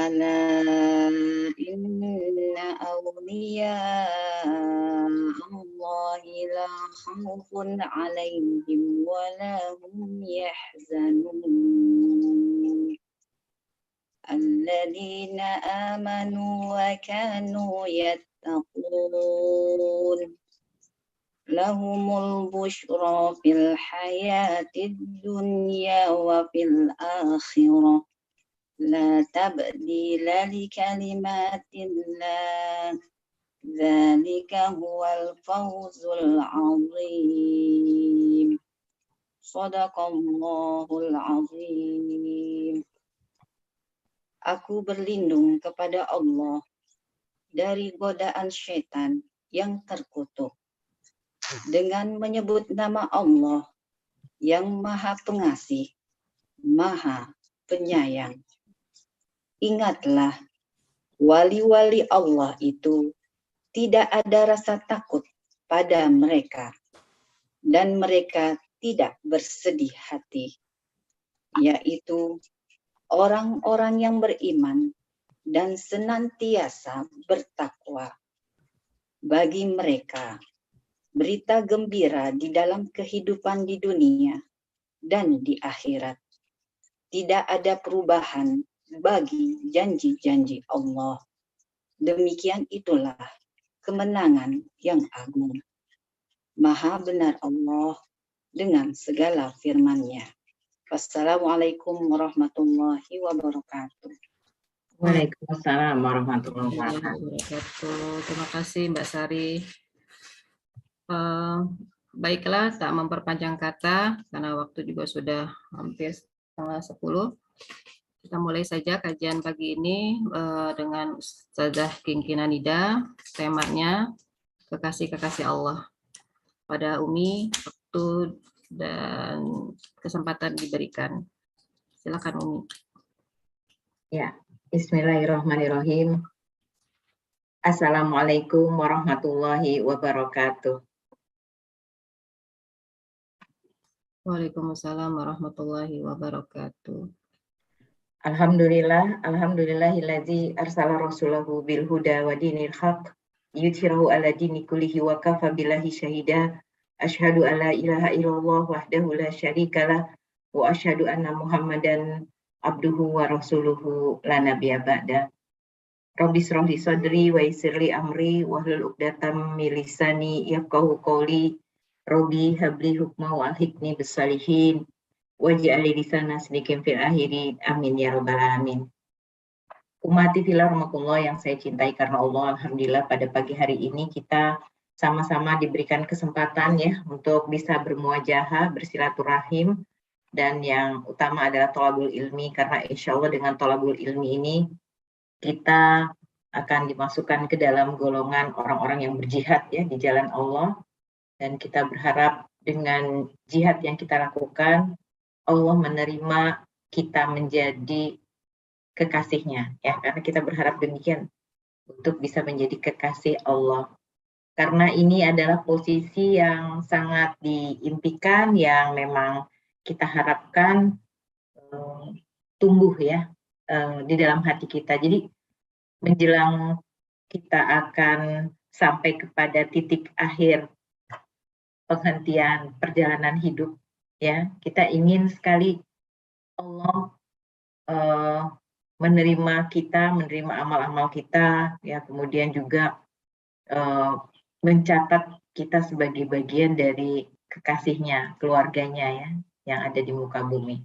ألا إن أولياء الله لا خوف عليهم ولا هم يحزنون الذين آمنوا وكانوا يتقون لهم البشرى في الحياة الدنيا وفي الآخرة لا تبديل لكلمات الله ذلك هو الفوز العظيم صدق Allahul Azim. Aku berlindung kepada Allah dari godaan syaitan yang terkutuk dengan menyebut nama Allah yang Maha Pengasih, Maha Penyayang. Ingatlah, wali-wali Allah itu tidak ada rasa takut pada mereka, dan mereka tidak bersedih hati, yaitu orang-orang yang beriman dan senantiasa bertakwa. Bagi mereka, berita gembira di dalam kehidupan di dunia dan di akhirat. Tidak ada perubahan bagi janji-janji Allah. Demikian itulah kemenangan yang agung. Maha benar Allah dengan segala firman-Nya. Wassalamualaikum warahmatullahi wabarakatuh. Waalaikumsalam warahmatullahi wabarakatuh. Terima kasih Mbak Sari. Baiklah, tak memperpanjang kata karena waktu juga sudah hampir setengah 10. Kita mulai saja kajian pagi ini dengan Ustazah Kinkinanida. Temanya kekasih-kekasih Allah. Pada Umi, waktu dan kesempatan diberikan. Silakan Umi. Ya, bismillahirrahmanirrahim. Assalamualaikum warahmatullahi wabarakatuh. Waalaikumsalam warahmatullahi wabarakatuh. Alhamdulillahillazi arsala rasulahu bil huda wa dinil haq yudhhirahu ala dini kullihi wa kafa billahi syahida. Asyhadu an la ilaha illallah wahdahu la syarikalah wa asyhadu anna Muhammadan abduhu wa rasuluhu la nabiyya ba'da. Rabbi shrah li sadri wa yassir li amri wahlul 'uqdatam min lisani yafqahu qawli. Rabbi habli hukma wa alhiqni bis salihin. Waj'al lisana sidqin fil akhiri amin ya rabbal alamin. Umati fillah rahmatullah yang saya cintai karena Allah, alhamdulillah pada pagi hari ini kita sama-sama diberikan kesempatan ya untuk bisa bermuajahah, bersilaturahim, dan yang utama adalah thalabul ilmi, karena insya Allah dengan thalabul ilmi ini kita akan dimasukkan ke dalam golongan orang-orang yang berjihad ya di jalan Allah, dan kita berharap dengan jihad yang kita lakukan Allah menerima kita menjadi kekasihnya ya, karena kita berharap demikian untuk bisa menjadi kekasih Allah, karena ini adalah posisi yang sangat diimpikan yang memang kita harapkan tumbuh ya di dalam hati kita. Jadi menjelang kita akan sampai kepada titik akhir penghentian perjalanan hidup ya, kita ingin sekali Allah menerima kita, menerima amal-amal kita ya, kemudian juga mencatat kita sebagai bagian dari kekasihnya, keluarganya ya, yang ada di muka bumi.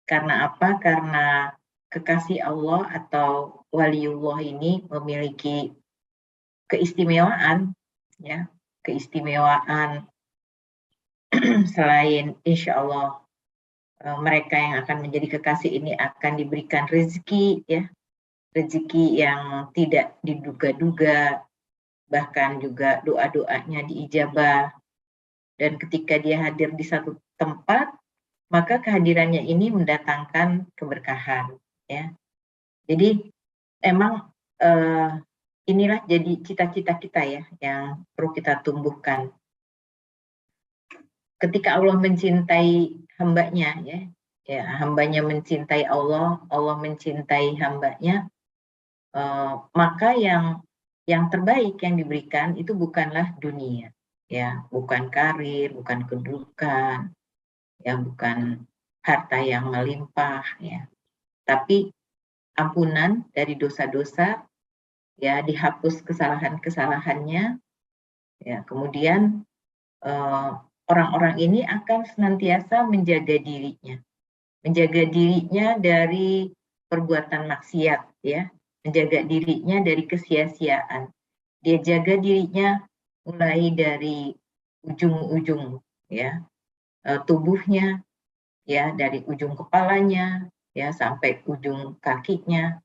Karena apa? Karena kekasih Allah atau waliullah ini memiliki keistimewaan ya, keistimewaan selain insya Allah mereka yang akan menjadi kekasih ini akan diberikan rezeki ya, rezeki yang tidak diduga-duga, bahkan juga doa-doanya diijabah, dan ketika dia hadir di satu tempat maka kehadirannya ini mendatangkan keberkahan ya. Jadi emang inilah jadi cita-cita kita ya yang perlu kita tumbuhkan. Ketika Allah mencintai hambanya ya, hambanya mencintai Allah, Allah mencintai hambanya, maka yang terbaik yang diberikan itu bukanlah dunia, ya, bukan karir, bukan kedudukan, ya, bukan harta yang melimpah, ya, tapi ampunan dari dosa-dosa, ya, dihapus kesalahan-kesalahannya, ya, kemudian orang-orang ini akan senantiasa menjaga dirinya dari perbuatan maksiat, ya, menjaga dirinya dari kesia-siaan. Dia jaga dirinya mulai dari ujung-ujung, ya, tubuhnya, ya, dari ujung kepalanya, ya, sampai ujung kakinya,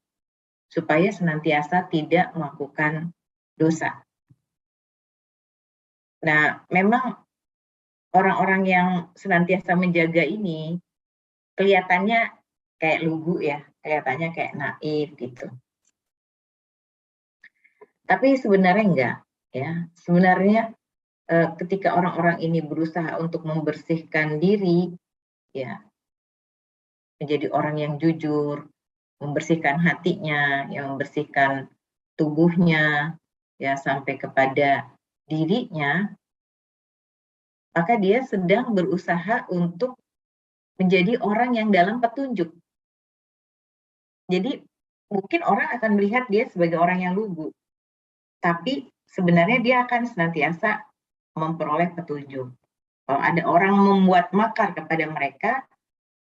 supaya senantiasa tidak melakukan dosa. Nah, memang orang-orang yang senantiasa menjaga ini kelihatannya kayak lugu, ya, kelihatannya kayak naif gitu. Tapi sebenarnya enggak, ya. Sebenarnya ketika orang-orang ini berusaha untuk membersihkan diri, ya, menjadi orang yang jujur, membersihkan hatinya, yang membersihkan tubuhnya, ya, sampai kepada dirinya, maka dia sedang berusaha untuk menjadi orang yang dalam petunjuk. Jadi mungkin orang akan melihat dia sebagai orang yang lugu, tapi sebenarnya dia akan senantiasa memperoleh petunjuk. Kalau ada orang membuat makar kepada mereka,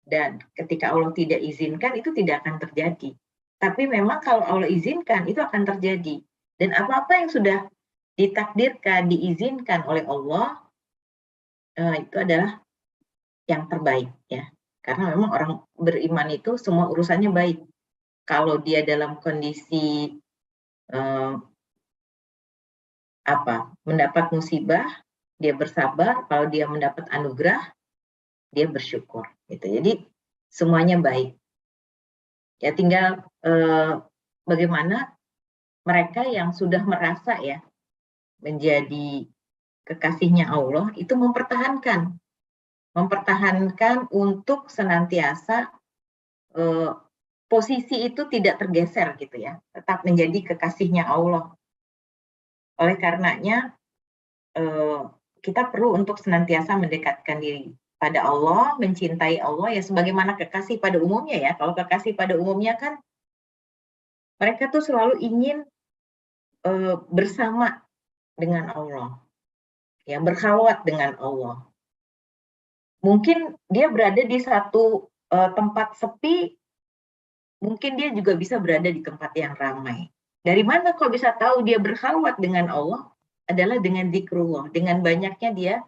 dan ketika Allah tidak izinkan, itu tidak akan terjadi. Tapi memang kalau Allah izinkan, itu akan terjadi. Dan apa-apa yang sudah ditakdirkan, diizinkan oleh Allah, itu adalah yang terbaik, ya. Karena memang orang beriman itu semua urusannya baik. Kalau dia dalam kondisi mendapat musibah, dia bersabar. Kalau dia mendapat anugerah, dia bersyukur, gitu. Jadi semuanya baik. Ya, tinggal bagaimana mereka yang sudah merasa, ya, menjadi kekasihnya Allah itu mempertahankan untuk senantiasa posisi itu tidak tergeser, gitu, ya, tetap menjadi kekasihnya Allah. Oleh karenanya kita perlu untuk senantiasa mendekatkan diri pada Allah, mencintai Allah, ya, sebagaimana kekasih pada umumnya, ya. Kalau kekasih pada umumnya kan mereka tuh selalu ingin bersama dengan Allah, ya, berkhalwat dengan Allah. Mungkin dia berada di satu tempat sepi, mungkin dia juga bisa berada di tempat yang ramai. Dari mana kok bisa tahu dia berkhalwat dengan Allah? Adalah dengan zikrullah, dengan banyaknya dia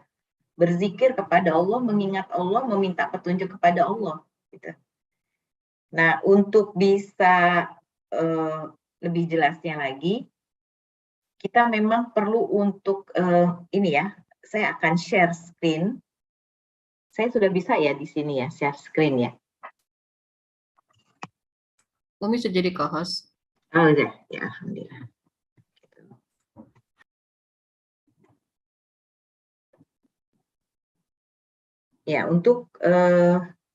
berzikir kepada Allah, mengingat Allah, meminta petunjuk kepada Allah, gitu. Nah, untuk bisa lebih jelasnya lagi, kita memang perlu untuk ini, ya, saya akan share screen. Saya sudah bisa, ya, di sini, ya, share screen, ya. Umi sudah jadi co-host. Oh, udah, ya, alhamdulillah. Ya, untuk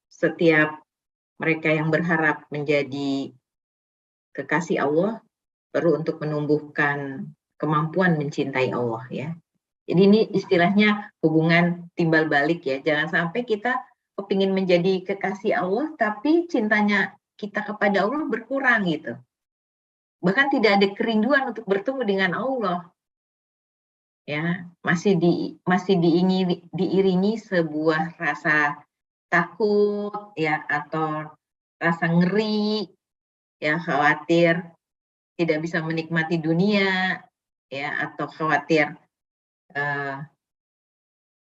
setiap mereka yang berharap menjadi kekasih Allah, perlu untuk menumbuhkan kemampuan mencintai Allah, ya. Jadi ini istilahnya hubungan timbal balik, ya. Jangan sampai kita kepingin menjadi kekasih Allah, tapi cintanya kita kepada Allah berkurang, gitu. Bahkan tidak ada kerinduan untuk bertemu dengan Allah, ya. Masih diiringi sebuah rasa takut, ya, atau rasa ngeri, ya, khawatir tidak bisa menikmati dunia, ya, atau khawatir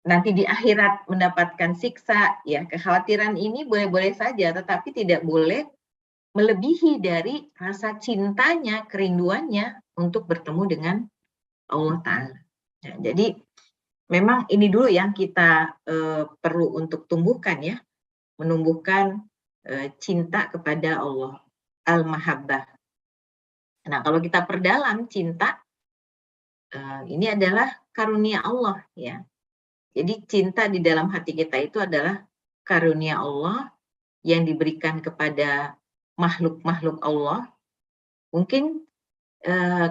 nanti di akhirat mendapatkan siksa, ya. Kekhawatiran ini boleh-boleh saja, tetapi tidak boleh melebihi dari rasa cintanya, kerinduannya untuk bertemu dengan Allah Ta'ala. Ya, jadi memang ini dulu yang kita perlu untuk tumbuhkan, ya, menumbuhkan cinta kepada Allah, al-mahabbah. Nah, kalau kita perdalam cinta, ini adalah karunia Allah, ya. Jadi cinta di dalam hati kita itu adalah karunia Allah yang diberikan kepada makhluk-makhluk Allah, Mungkin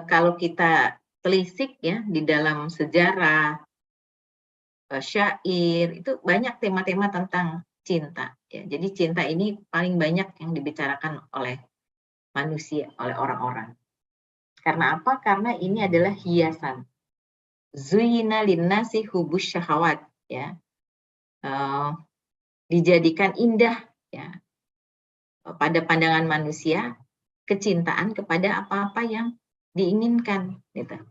kalau kita telisik ya di dalam sejarah, syair, itu banyak tema-tema tentang cinta ya. Jadi cinta ini paling banyak yang dibicarakan oleh manusia, oleh orang-orang. Karena apa? Karena ini adalah hiasan. Zuyyina linnasi hubbus syahawat ya. Dijadikan indah ya pada pandangan manusia kecintaan kepada apa-apa yang diinginkan gitu.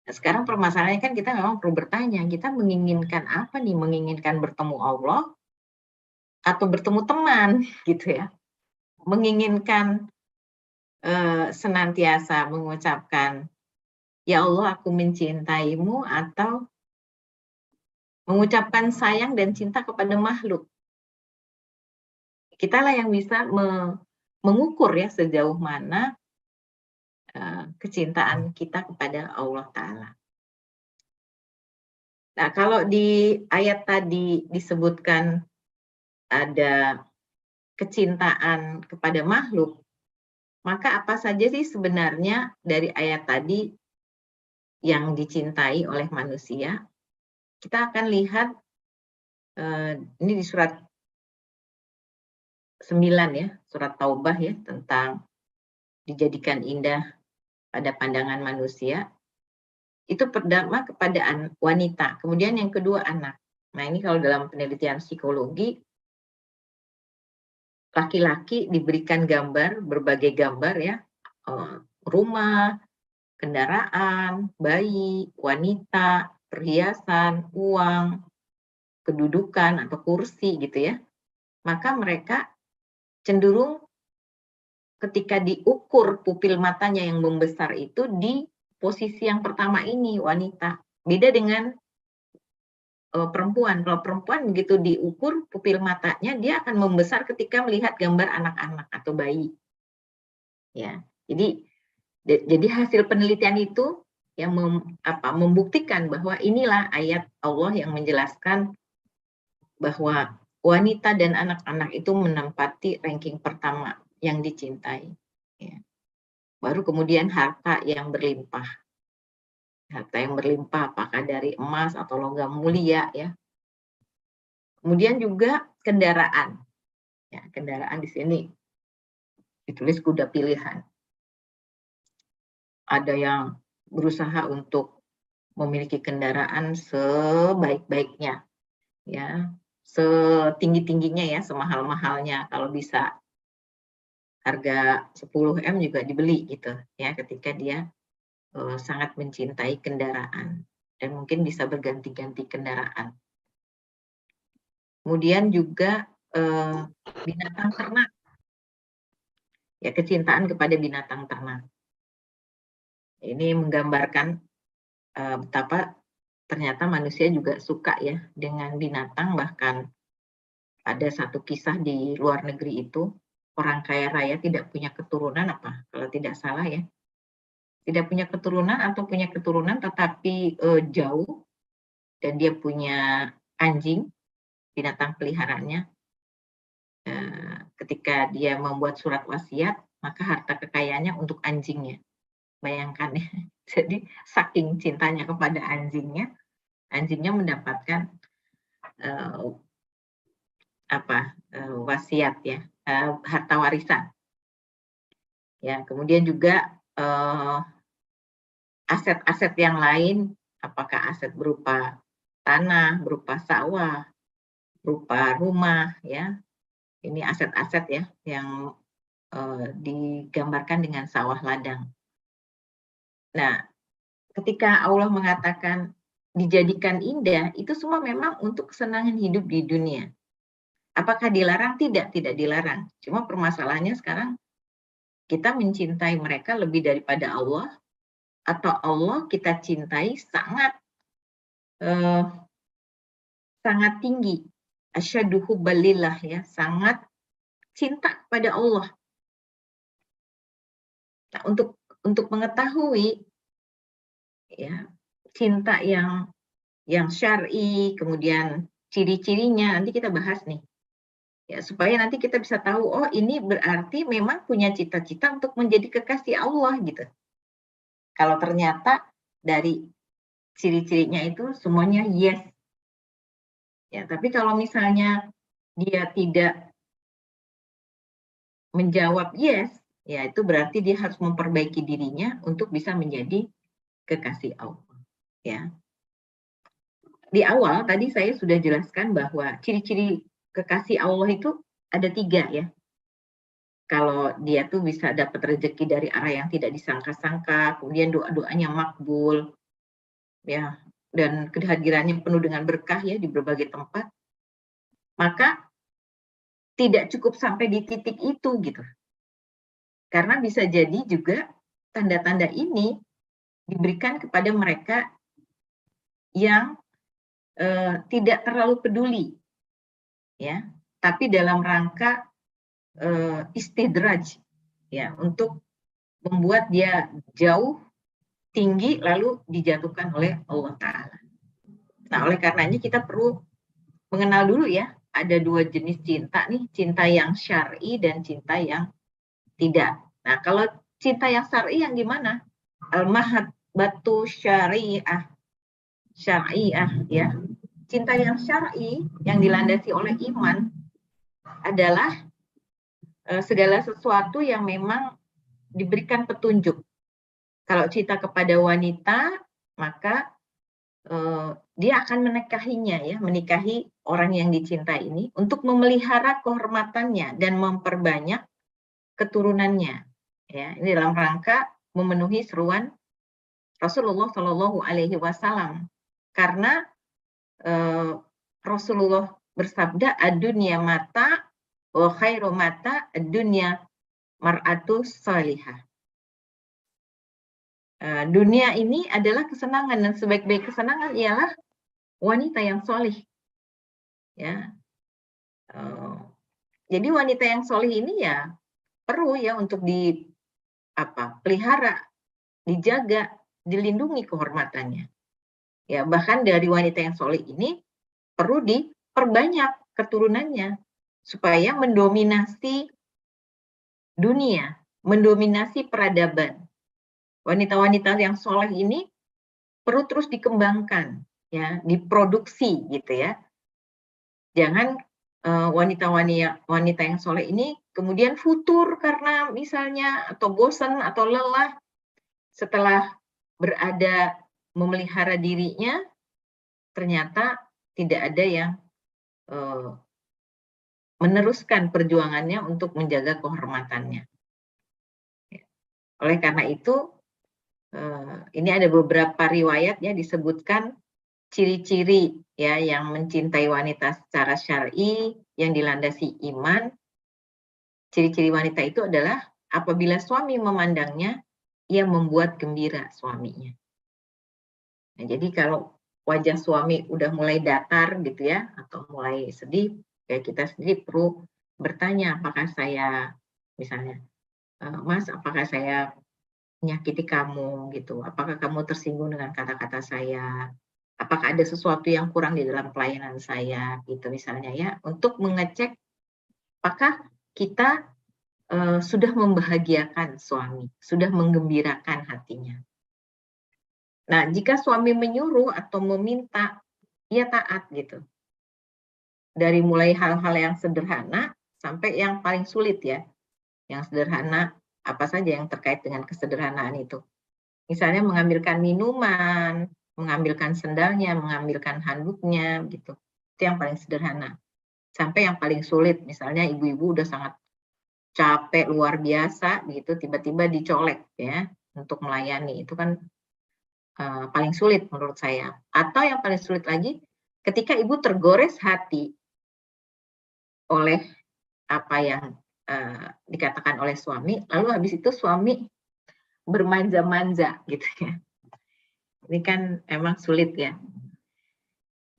Nah, sekarang permasalahannya kan kita memang perlu bertanya, kita menginginkan apa nih? Menginginkan bertemu Allah atau bertemu teman gitu ya? Menginginkan senantiasa mengucapkan ya Allah aku mencintaimu, atau mengucapkan sayang dan cinta kepada makhluk. Kitalah yang bisa mengukur ya sejauh mana kecintaan kita kepada Allah Ta'ala. Nah, kalau di ayat tadi disebutkan ada kecintaan kepada makhluk, maka apa saja sih sebenarnya dari ayat tadi yang dicintai oleh manusia? Kita akan lihat ini di surat 9 ya, surat Taubah ya, tentang dijadikan indah pada pandangan manusia. Itu pertama kepada wanita, kemudian yang kedua anak. Nah, ini kalau dalam penelitian psikologi, laki-laki diberikan gambar, berbagai gambar ya, rumah, kendaraan, bayi, wanita, perhiasan, uang, kedudukan atau kursi gitu ya. Maka mereka cenderung ketika diukur pupil matanya yang membesar itu di posisi yang pertama ini, wanita. Beda dengan perempuan. Kalau perempuan begitu diukur pupil matanya, dia akan membesar ketika melihat gambar anak-anak atau bayi. Ya, jadi hasil penelitian itu yang membuktikan bahwa inilah ayat Allah yang menjelaskan bahwa wanita dan anak-anak itu menempati ranking pertama yang dicintai. Ya. Baru kemudian harta yang berlimpah. Harta yang berlimpah apakah dari emas atau logam mulia ya. Kemudian juga kendaraan. Ya, kendaraan di sini ditulis kuda pilihan. Ada yang berusaha untuk memiliki kendaraan sebaik-baiknya, ya, setinggi-tingginya ya, semahal-mahalnya. Kalau bisa harga 10 M juga dibeli gitu ya, ketika dia sangat mencintai kendaraan dan mungkin bisa berganti-ganti kendaraan. Kemudian juga binatang ternak, ya, kecintaan kepada binatang ternak. Ini menggambarkan betapa ternyata manusia juga suka ya dengan binatang. Bahkan ada satu kisah di luar negeri itu, orang kaya raya tidak punya keturunan apa, kalau tidak salah ya, tidak punya keturunan atau punya keturunan tetapi jauh, dan dia punya anjing, binatang peliharaannya. Ketika dia membuat surat wasiat, maka harta kekayaannya untuk anjingnya. Bayangkan ya. Jadi saking cintanya kepada anjingnya mendapatkan wasiat ya, harta warisan. Ya, kemudian juga aset-aset yang lain, apakah aset berupa tanah, berupa sawah, berupa rumah ya. Ini aset-aset ya yang digambarkan dengan sawah ladang. Nah, ketika Allah mengatakan dijadikan indah, itu semua memang untuk kesenangan hidup di dunia. Apakah dilarang? Tidak dilarang. Cuma permasalahannya sekarang kita mencintai mereka lebih daripada Allah, atau Allah kita cintai sangat sangat tinggi. Asyadu hubbalillah ya, sangat cinta kepada Allah. Nah, untuk mengetahui ya cinta yang syar'i, kemudian ciri-cirinya nanti kita bahas nih. Ya, supaya nanti kita bisa tahu, oh ini berarti memang punya cita-cita untuk menjadi kekasih Allah gitu. Kalau ternyata dari ciri-cirinya itu semuanya yes. Ya, tapi kalau misalnya dia tidak menjawab yes, ya itu berarti dia harus memperbaiki dirinya untuk bisa menjadi kekasih Allah. Ya. Di awal tadi saya sudah jelaskan bahwa ciri-ciri kekasih Allah itu ada 3 ya. Kalau dia tuh bisa dapat rezeki dari arah yang tidak disangka-sangka, kemudian doa-doanya makbul, ya, dan kehadirannya penuh dengan berkah ya di berbagai tempat, maka tidak cukup sampai di titik itu gitu. Karena bisa jadi juga tanda-tanda ini diberikan kepada mereka yang tidak terlalu peduli, ya, tapi dalam rangka istidraj, ya, untuk membuat dia jauh tinggi lalu dijatuhkan oleh Allah Ta'ala. Nah, oleh karenanya kita perlu mengenal dulu ya, ada 2 jenis cinta nih, cinta yang syar'i dan cinta yang tidak. Nah, kalau cinta yang syar'i yang gimana? Al-mahabbatu syari'ah, ya. Cinta yang syar'i yang dilandasi oleh iman adalah segala sesuatu yang memang diberikan petunjuk. Kalau cinta kepada wanita, maka dia akan menikahinya ya, menikahi orang yang dicintai ini untuk memelihara kehormatannya dan memperbanyak keturunannya. Ya, ini dalam rangka memenuhi seruan Rasulullah Shallallahu Alaihi Wasallam. Karena Rasulullah bersabda, ad-dunya mata wa khairu mata ad-dunya mar'atu salihah. Dunia ini adalah kesenangan dan sebaik-baik kesenangan ialah wanita yang solih. Ya, jadi wanita yang solih ini ya perlu ya untuk pelihara, dijaga, dilindungi kehormatannya. Ya, bahkan dari wanita yang solih ini perlu diperbanyak keturunannya supaya mendominasi dunia, mendominasi peradaban. Wanita-wanita yang soleh ini perlu terus dikembangkan, ya, diproduksi gitu ya. Jangan wanita yang soleh ini kemudian futur karena misalnya atau bosan atau lelah setelah berada memelihara dirinya, ternyata tidak ada yang meneruskan perjuangannya untuk menjaga kehormatannya. Oleh karena itu, ini ada beberapa riwayat ya disebutkan ciri-ciri ya yang mencintai wanita secara syar'i yang dilandasi iman. Ciri-ciri wanita itu adalah apabila suami memandangnya, ia membuat gembira suaminya. Nah, jadi kalau wajah suami udah mulai datar gitu ya, atau mulai sedih, ya kita sendiri perlu bertanya, apakah saya, misalnya, Mas, apakah saya menyakiti kamu gitu? Apakah kamu tersinggung dengan kata-kata saya? Apakah ada sesuatu yang kurang di dalam pelayanan saya gitu misalnya ya, untuk mengecek apakah kita sudah membahagiakan suami, sudah menggembirakan hatinya. Nah, jika suami menyuruh atau meminta, ia taat gitu. Dari mulai hal-hal yang sederhana sampai yang paling sulit ya. Yang sederhana apa saja yang terkait dengan kesederhanaan itu. Misalnya mengambilkan minuman, mengambilkan sendalnya, mengambilkan handuknya gitu. Itu yang paling sederhana. Sampai yang paling sulit, misalnya ibu-ibu udah sangat capek luar biasa gitu, tiba-tiba dicolek ya untuk melayani. Itu kan paling sulit menurut saya. Atau yang paling sulit lagi, ketika ibu tergores hati oleh apa yang dikatakan oleh suami, lalu habis itu suami bermanja-manja gitu ya. Ini kan emang sulit ya.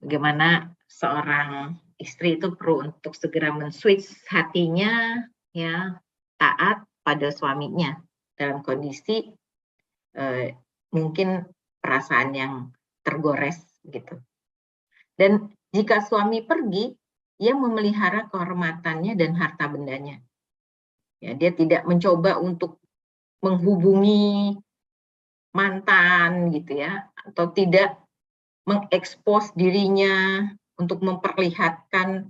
Bagaimana seorang istri itu perlu untuk segera men-switch hatinya ya, taat pada suaminya dalam kondisi mungkin perasaan yang tergores gitu. Dan jika suami pergi, ia memelihara kehormatannya dan harta bendanya. Ya, dia tidak mencoba untuk menghubungi mantan gitu ya, atau tidak mengekspos dirinya untuk memperlihatkan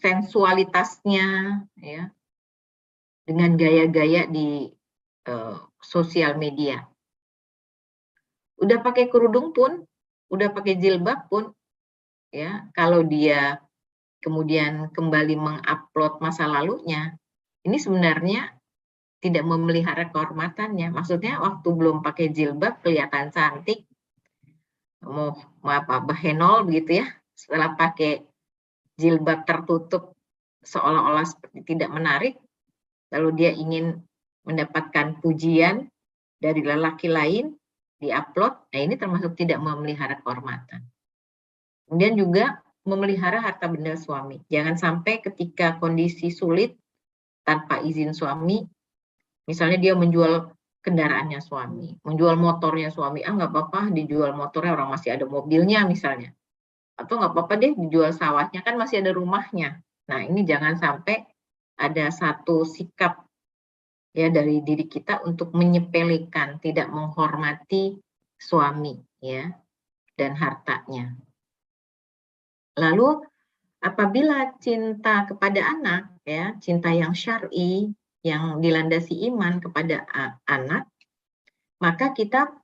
sensualitasnya ya dengan gaya-gaya di sosial media. Udah pakai kerudung pun, udah pakai jilbab pun, ya kalau dia kemudian kembali mengupload masa lalunya, ini sebenarnya tidak memelihara kehormatannya. Maksudnya waktu belum pakai jilbab kelihatan cantik, mau apa bahenol begitu ya. Setelah pakai jilbab tertutup seolah-olah seperti tidak menarik, lalu dia ingin mendapatkan pujian dari lelaki lain, diupload, nah ini termasuk tidak memelihara kehormatan. Kemudian juga memelihara harta benda suami. Jangan sampai ketika kondisi sulit tanpa izin suami, misalnya dia menjual kendaraannya suami, menjual motornya suami, nggak apa-apa dijual motornya, orang masih ada mobilnya misalnya. Atau nggak apa-apa deh dijual sawahnya, kan masih ada rumahnya. Nah ini jangan sampai ada satu sikap ya dari diri kita untuk menyepelekan, tidak menghormati suami ya dan hartanya. Lalu apabila cinta kepada anak ya, cinta yang syar'i yang dilandasi iman kepada anak, maka kita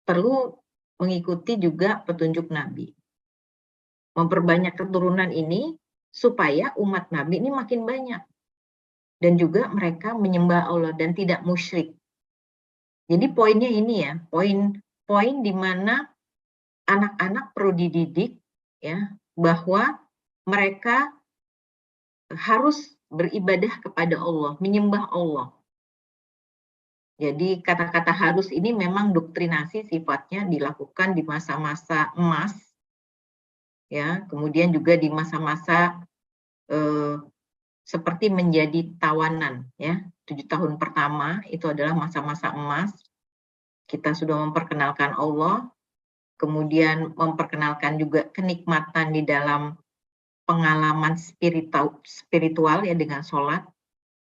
perlu mengikuti juga petunjuk Nabi. Memperbanyak keturunan ini supaya umat Nabi ini makin banyak. Dan juga mereka menyembah Allah dan tidak musyrik. Jadi poinnya ini ya, poin di mana anak-anak perlu dididik ya bahwa mereka harus beribadah kepada Allah, menyembah Allah. Jadi kata-kata harus ini memang doktrinasi sifatnya dilakukan di masa-masa emas ya, kemudian juga di masa-masa seperti menjadi tawanan ya. 7 tahun pertama itu adalah masa-masa emas. Kita sudah memperkenalkan Allah, kemudian memperkenalkan juga kenikmatan di dalam pengalaman spiritual ya dengan sholat.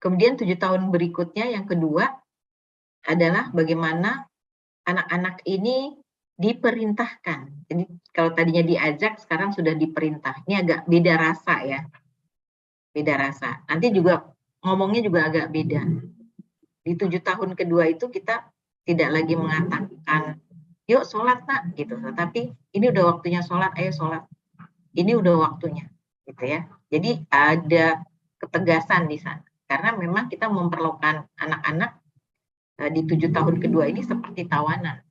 Kemudian 7 tahun berikutnya yang kedua adalah bagaimana anak-anak ini diperintahkan. Jadi kalau tadinya diajak, sekarang sudah diperintah. Ini agak beda rasa ya. Beda rasa. Nanti juga ngomongnya juga agak beda. Di 7 tahun kedua itu kita tidak lagi mengatakan, yuk sholat nak, gitu. Tapi ini udah waktunya sholat, ayo sholat. Ini udah waktunya, gitu ya. Jadi ada ketegasan di sana. Karena memang kita memperlakukan anak-anak di 7 tahun kedua ini seperti tawanan.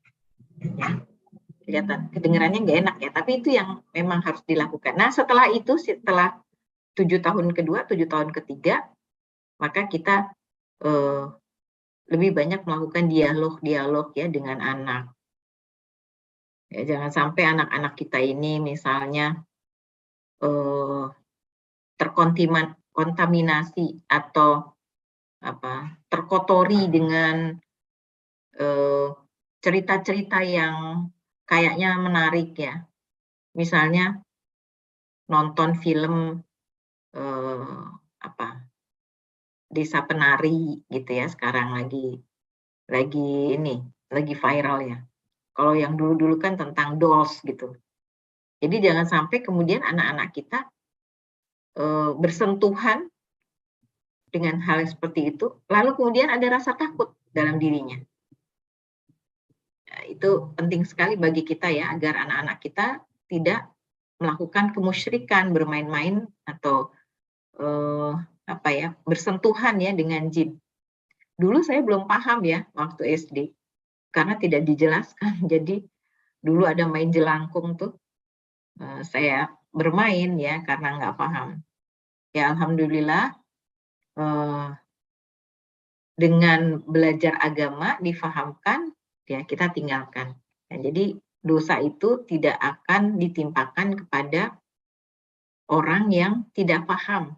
Ya. Kelihatan, kedengarannya nggak enak ya, tapi itu yang memang harus dilakukan. Nah setelah itu, setelah 7 tahun kedua, 7 tahun ketiga, maka kita lebih banyak melakukan dialog ya dengan anak. Ya, jangan sampai anak-anak kita ini misalnya terkontaminasi atau terkotori dengan cerita-cerita yang kayaknya menarik ya. Misalnya nonton film Desa Penari gitu ya, sekarang lagi viral ya. Kalau yang dulu-dulu kan tentang dolls gitu. Jadi jangan sampai kemudian anak-anak kita bersentuhan dengan hal seperti itu, lalu kemudian ada rasa takut dalam dirinya. Nah, itu penting sekali bagi kita ya, agar anak-anak kita tidak melakukan kemusyrikan, bermain-main atau bersentuhan ya dengan jin. Dulu saya belum paham ya waktu SD, karena tidak dijelaskan. Jadi dulu ada main jelangkung tuh, saya bermain ya karena nggak paham. Ya alhamdulillah dengan belajar agama difahamkan, ya kita tinggalkan. Nah, jadi dosa itu tidak akan ditimpakan kepada orang yang tidak paham,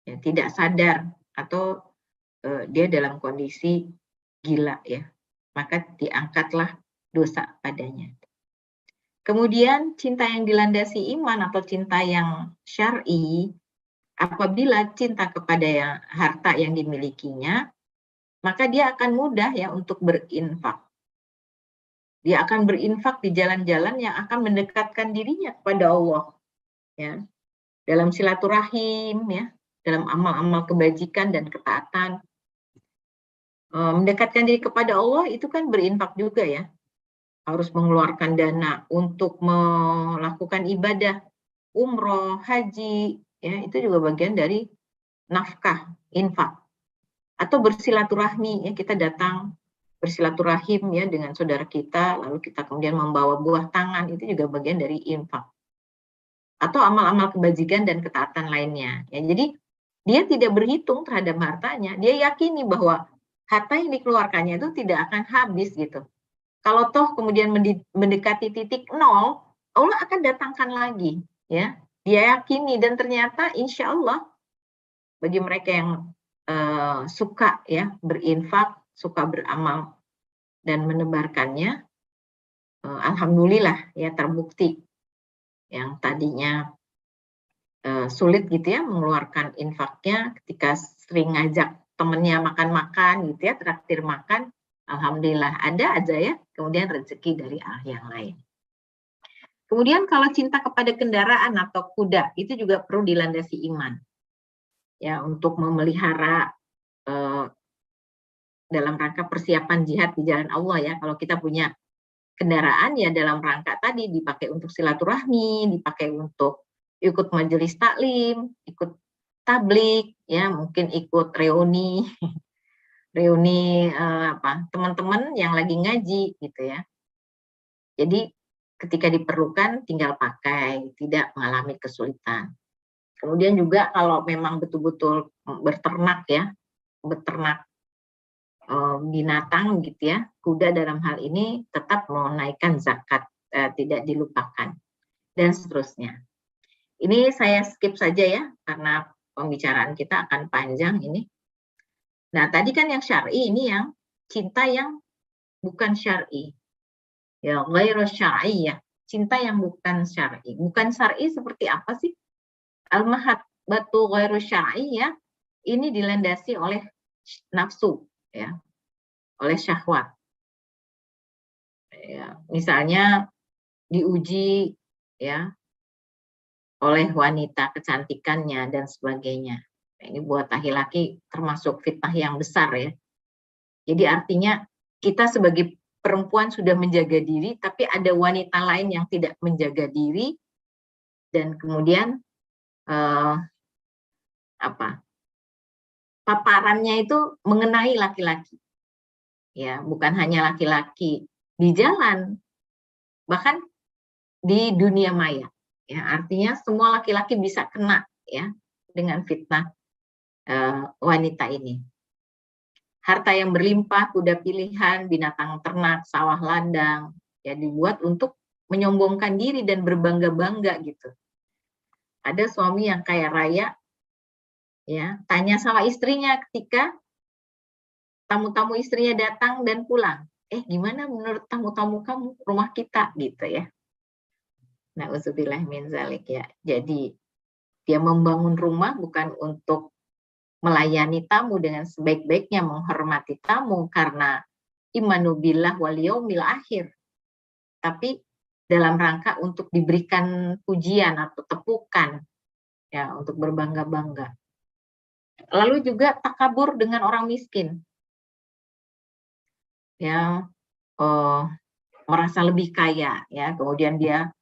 ya, tidak sadar atau dia dalam kondisi gila ya, maka diangkatlah dosa padanya. Kemudian cinta yang dilandasi iman atau cinta yang syar'i, apabila cinta kepada harta yang dimilikinya, maka dia akan mudah ya untuk berinfak. Dia akan berinfak di jalan-jalan yang akan mendekatkan dirinya kepada Allah, ya, dalam silaturahim, ya, dalam amal-amal kebajikan dan ketaatan. Mendekatkan diri kepada Allah itu kan berinfak juga ya, harus mengeluarkan dana untuk melakukan ibadah, umroh, haji, ya, itu juga bagian dari nafkah, infak. Atau bersilaturahmi, ya, kita datang bersilaturahim ya dengan saudara kita, lalu kita kemudian membawa buah tangan, itu juga bagian dari infak. Atau amal-amal kebajikan dan ketaatan lainnya. Ya, jadi dia tidak berhitung terhadap hartanya, dia yakini bahwa harta yang dikeluarkannya itu tidak akan habis gitu. Kalau toh kemudian mendekati titik nol, Allah akan datangkan lagi, ya. Dia yakini dan ternyata insya Allah bagi mereka yang suka ya berinfak, suka beramal dan menebarkannya, alhamdulillah ya terbukti yang tadinya sulit gitu ya mengeluarkan infaknya, ketika sering ngajak temennya makan-makan gitu ya, traktir makan, alhamdulillah ada aja ya kemudian rezeki dari yang lain. Kemudian kalau cinta kepada kendaraan atau kuda itu juga perlu dilandasi iman. Ya, untuk memelihara dalam rangka persiapan jihad di jalan Allah ya. Kalau kita punya kendaraan ya dalam rangka tadi dipakai untuk silaturahmi, dipakai untuk ikut majelis taklim, ikut tablik, ya mungkin ikut reuni, reuni teman-teman yang lagi ngaji gitu ya. Jadi ketika diperlukan tinggal pakai, tidak mengalami kesulitan. Kemudian juga kalau memang betul-betul berternak ya, beternak binatang gitu ya, kuda dalam hal ini tetap menaikkan zakat, tidak dilupakan, dan seterusnya. Ini saya skip saja ya, karena pembicaraan kita akan panjang ini. Nah, tadi kan yang syar'i, ini yang cinta yang bukan syar'i. Ya, ghairu syar'i ya, cinta yang bukan syar'i. Bukan syar'i seperti apa sih? Al-mahabbatu ghairu syar'i ya, ini dilandasi oleh nafsu ya, oleh syahwat. Ya, misalnya diuji ya oleh wanita kecantikannya dan sebagainya. Ini buat laki-laki termasuk fitnah yang besar ya. Jadi artinya kita sebagai perempuan sudah menjaga diri, tapi ada wanita lain yang tidak menjaga diri, dan kemudian paparannya itu mengenai laki-laki. Ya, bukan hanya laki-laki di jalan, bahkan di dunia maya. Ya, artinya semua laki-laki bisa kena ya dengan fitnah wanita ini. Harta yang berlimpah, kuda pilihan, binatang ternak, sawah ladang, ya dibuat untuk menyombongkan diri dan berbangga-bangga gitu. Ada suami yang kaya raya, ya tanya sama istrinya ketika tamu-tamu istrinya datang dan pulang. Gimana menurut tamu-tamu kamu rumah kita gitu ya. Na'udzubillah min zalik ya. Jadi dia membangun rumah bukan untuk melayani tamu dengan sebaik-baiknya, menghormati tamu karena imanu billah wal yaumil akhir, tapi dalam rangka untuk diberikan pujian atau tepukan ya, untuk berbangga-bangga. Lalu juga takabur dengan orang miskin ya, merasa lebih kaya ya, kemudian dia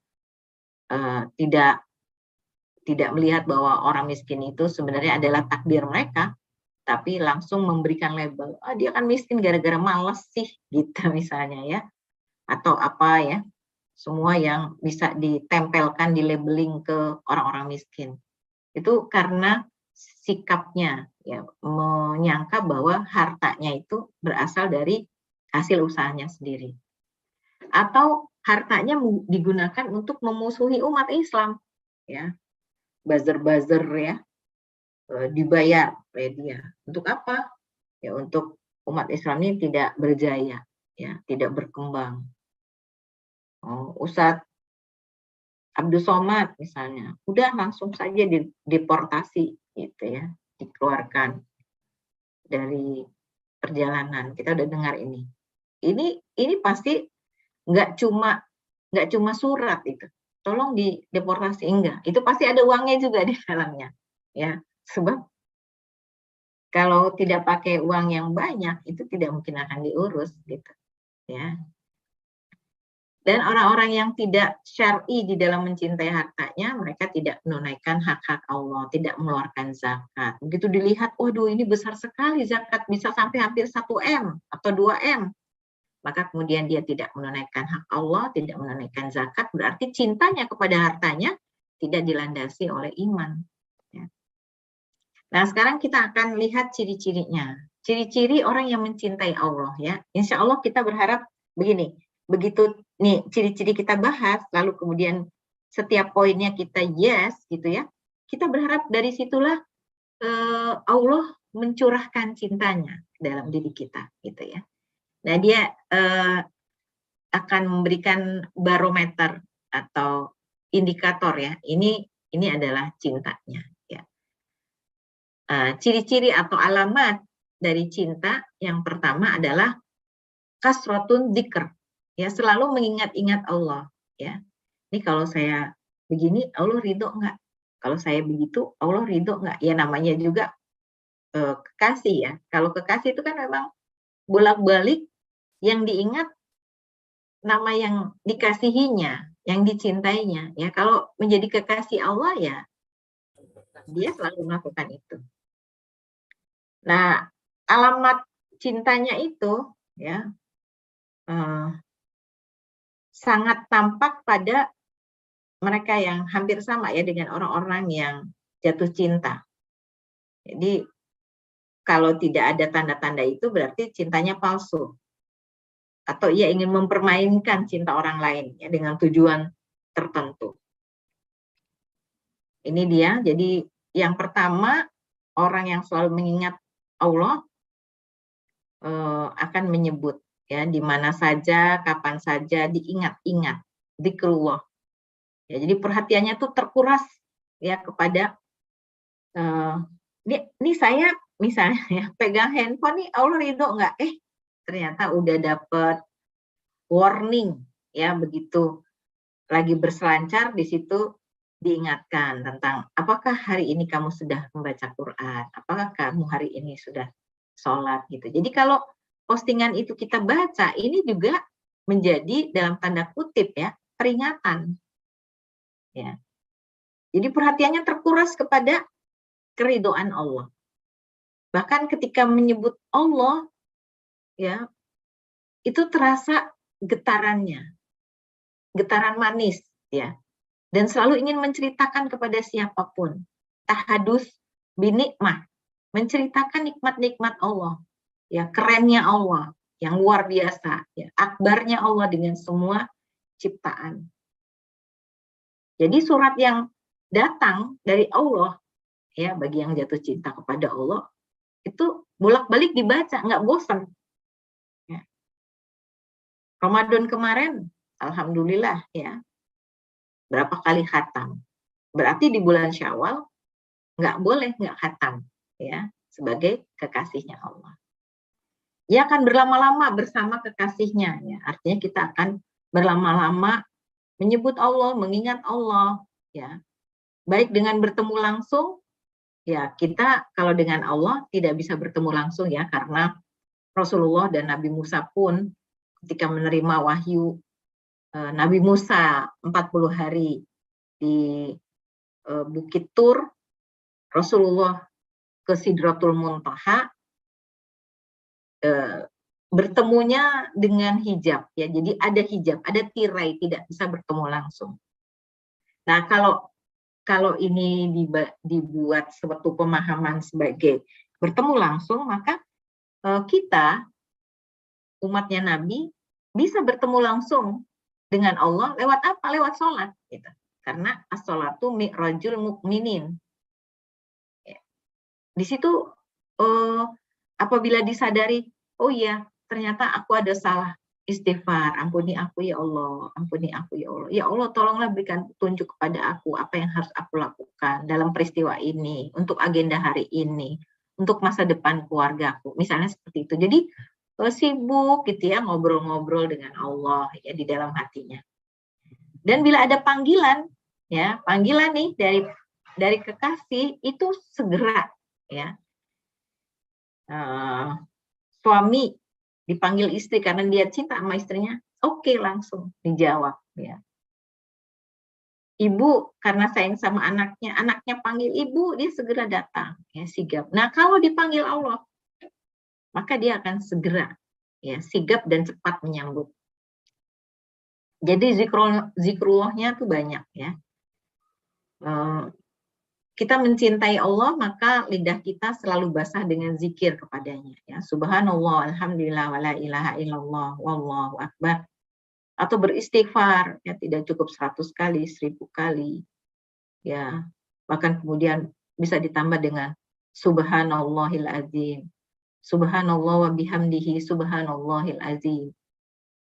tidak melihat bahwa orang miskin itu sebenarnya adalah takdir mereka, tapi langsung memberikan label, dia kan miskin gara-gara malas sih, gitu misalnya ya. Atau apa ya, semua yang bisa ditempelkan, di labeling ke orang-orang miskin. Itu karena sikapnya, ya, menyangka bahwa hartanya itu berasal dari hasil usahanya sendiri. Atau hartanya digunakan untuk memusuhi umat Islam, ya. Buzzer-buzzer ya, dibayar oleh dia. Untuk apa? Ya untuk umat Islam ini tidak berjaya, ya, tidak berkembang. Ustadz Abdul Somad misalnya, udah langsung saja deportasi gitu ya, dikeluarkan dari perjalanan. Kita udah dengar ini. Ini pasti nggak cuma surat itu. Tolong dideportasi, enggak. Itu pasti ada uangnya juga di dalamnya. Ya, sebab kalau tidak pakai uang yang banyak itu tidak mungkin akan diurus gitu. Ya. Dan orang-orang yang tidak syar'i di dalam mencintai hartanya, mereka tidak menunaikan hak-hak Allah, tidak mengeluarkan zakat. Begitu dilihat, waduh ini besar sekali zakat, bisa sampai hampir 1 M atau 2 M. Maka kemudian dia tidak menunaikan hak Allah, tidak menunaikan zakat, berarti cintanya kepada hartanya tidak dilandasi oleh iman. Ya. Nah sekarang kita akan lihat ciri-cirinya. Ciri-ciri orang yang mencintai Allah ya. Insya Allah kita berharap begini. Begitu nih ciri-ciri kita bahas, lalu kemudian setiap poinnya kita yes gitu ya, kita berharap dari situlah Allah mencurahkan cintanya dalam diri kita gitu ya. Nah dia akan memberikan barometer atau indikator ya, ini adalah cintanya ya. Ciri-ciri atau alamat dari cinta yang pertama adalah kasratun dzikr. Ya, selalu mengingat-ingat Allah ya. Ini kalau saya begini Allah ridho enggak? Kalau saya begitu Allah ridho enggak? Ya namanya juga kekasih ya. Kalau kekasih itu kan memang bolak-balik yang diingat nama yang dikasihinya, yang dicintainya ya. Kalau menjadi kekasih Allah ya dia selalu melakukan itu. Nah, alamat cintanya itu ya sangat tampak pada mereka yang hampir sama ya dengan orang-orang yang jatuh cinta. Jadi kalau tidak ada tanda-tanda itu berarti cintanya palsu. Atau ia ingin mempermainkan cinta orang lain ya dengan tujuan tertentu. Ini dia. Jadi yang pertama orang yang selalu mengingat Allah akan menyebut ya di mana saja, kapan saja diingat-ingat, dzikrullah. Ya, jadi perhatiannya tuh terkuras ya kepada ini saya misalnya ya, pegang handphone nih Allah ridho nggak? Ternyata udah dapet warning ya, begitu lagi berselancar di situ diingatkan tentang apakah hari ini kamu sudah membaca Quran, apakah kamu hari ini sudah sholat gitu. Jadi kalau postingan itu kita baca, ini juga menjadi dalam tanda kutip ya peringatan. Ya. Jadi perhatiannya terkuras kepada keridhaan Allah. Bahkan ketika menyebut Allah, ya itu terasa getarannya, getaran manis, ya. Dan selalu ingin menceritakan kepada siapapun. Tahadus binikmah, menceritakan nikmat-nikmat Allah, ya kerennya Allah, yang luar biasa, ya akbarnya Allah dengan semua ciptaan. Jadi surat yang datang dari Allah, ya bagi yang jatuh cinta kepada Allah, itu bolak-balik dibaca, nggak bosan. Ya. Ramadan kemarin, alhamdulillah ya, berapa kali khatam. Berarti di bulan Syawal nggak boleh nggak khatam, ya sebagai kekasihnya Allah. Ia akan berlama-lama bersama kekasihnya, ya artinya kita akan berlama-lama menyebut Allah, mengingat Allah, ya baik dengan bertemu langsung. Ya, kita kalau dengan Allah tidak bisa bertemu langsung ya, karena Rasulullah dan Nabi Musa pun ketika menerima wahyu Nabi Musa 40 hari di Bukit Tur, Rasulullah ke Sidratul Muntaha, bertemunya dengan hijab ya. Jadi ada hijab, ada tirai, tidak bisa bertemu langsung. Nah, kalau ini dibuat suatu pemahaman sebagai bertemu langsung, maka kita, umatnya Nabi, bisa bertemu langsung dengan Allah lewat apa? Lewat sholat. Gitu. Karena as-sholatu mi'rajul mu'minin. Di situ apabila disadari, oh iya, ternyata aku ada salah. istighfar, ampuni aku ya Allah, ampuni aku ya Allah. Ya Allah, tolonglah berikan petunjuk kepada aku apa yang harus aku lakukan dalam peristiwa ini, untuk agenda hari ini, untuk masa depan keluargaku. Misalnya seperti itu. Jadi sibuk gitu ya, ngobrol-ngobrol dengan Allah ya di dalam hatinya. Dan bila ada panggilan, ya panggilan nih dari kekasih, itu segera ya. Suami dipanggil istri karena dia cinta sama istrinya, oke, langsung dijawab ya. Ibu karena sayang sama anaknya panggil ibu, dia segera datang ya, sigap. Nah, kalau dipanggil Allah, maka dia akan segera ya, sigap dan cepat menyambut. Jadi zikrullahnya tuh banyak ya. Kita mencintai Allah, maka lidah kita selalu basah dengan zikir kepadanya ya. Subhanallah, alhamdulillah, wala ilaha illallah, wallahu akbar. Atau beristighfar ya, tidak cukup 100 kali, 1000 kali ya. Bahkan kemudian bisa ditambah dengan subhanallahil azim, subhanallah wa bihamdihi, subhanallahil azim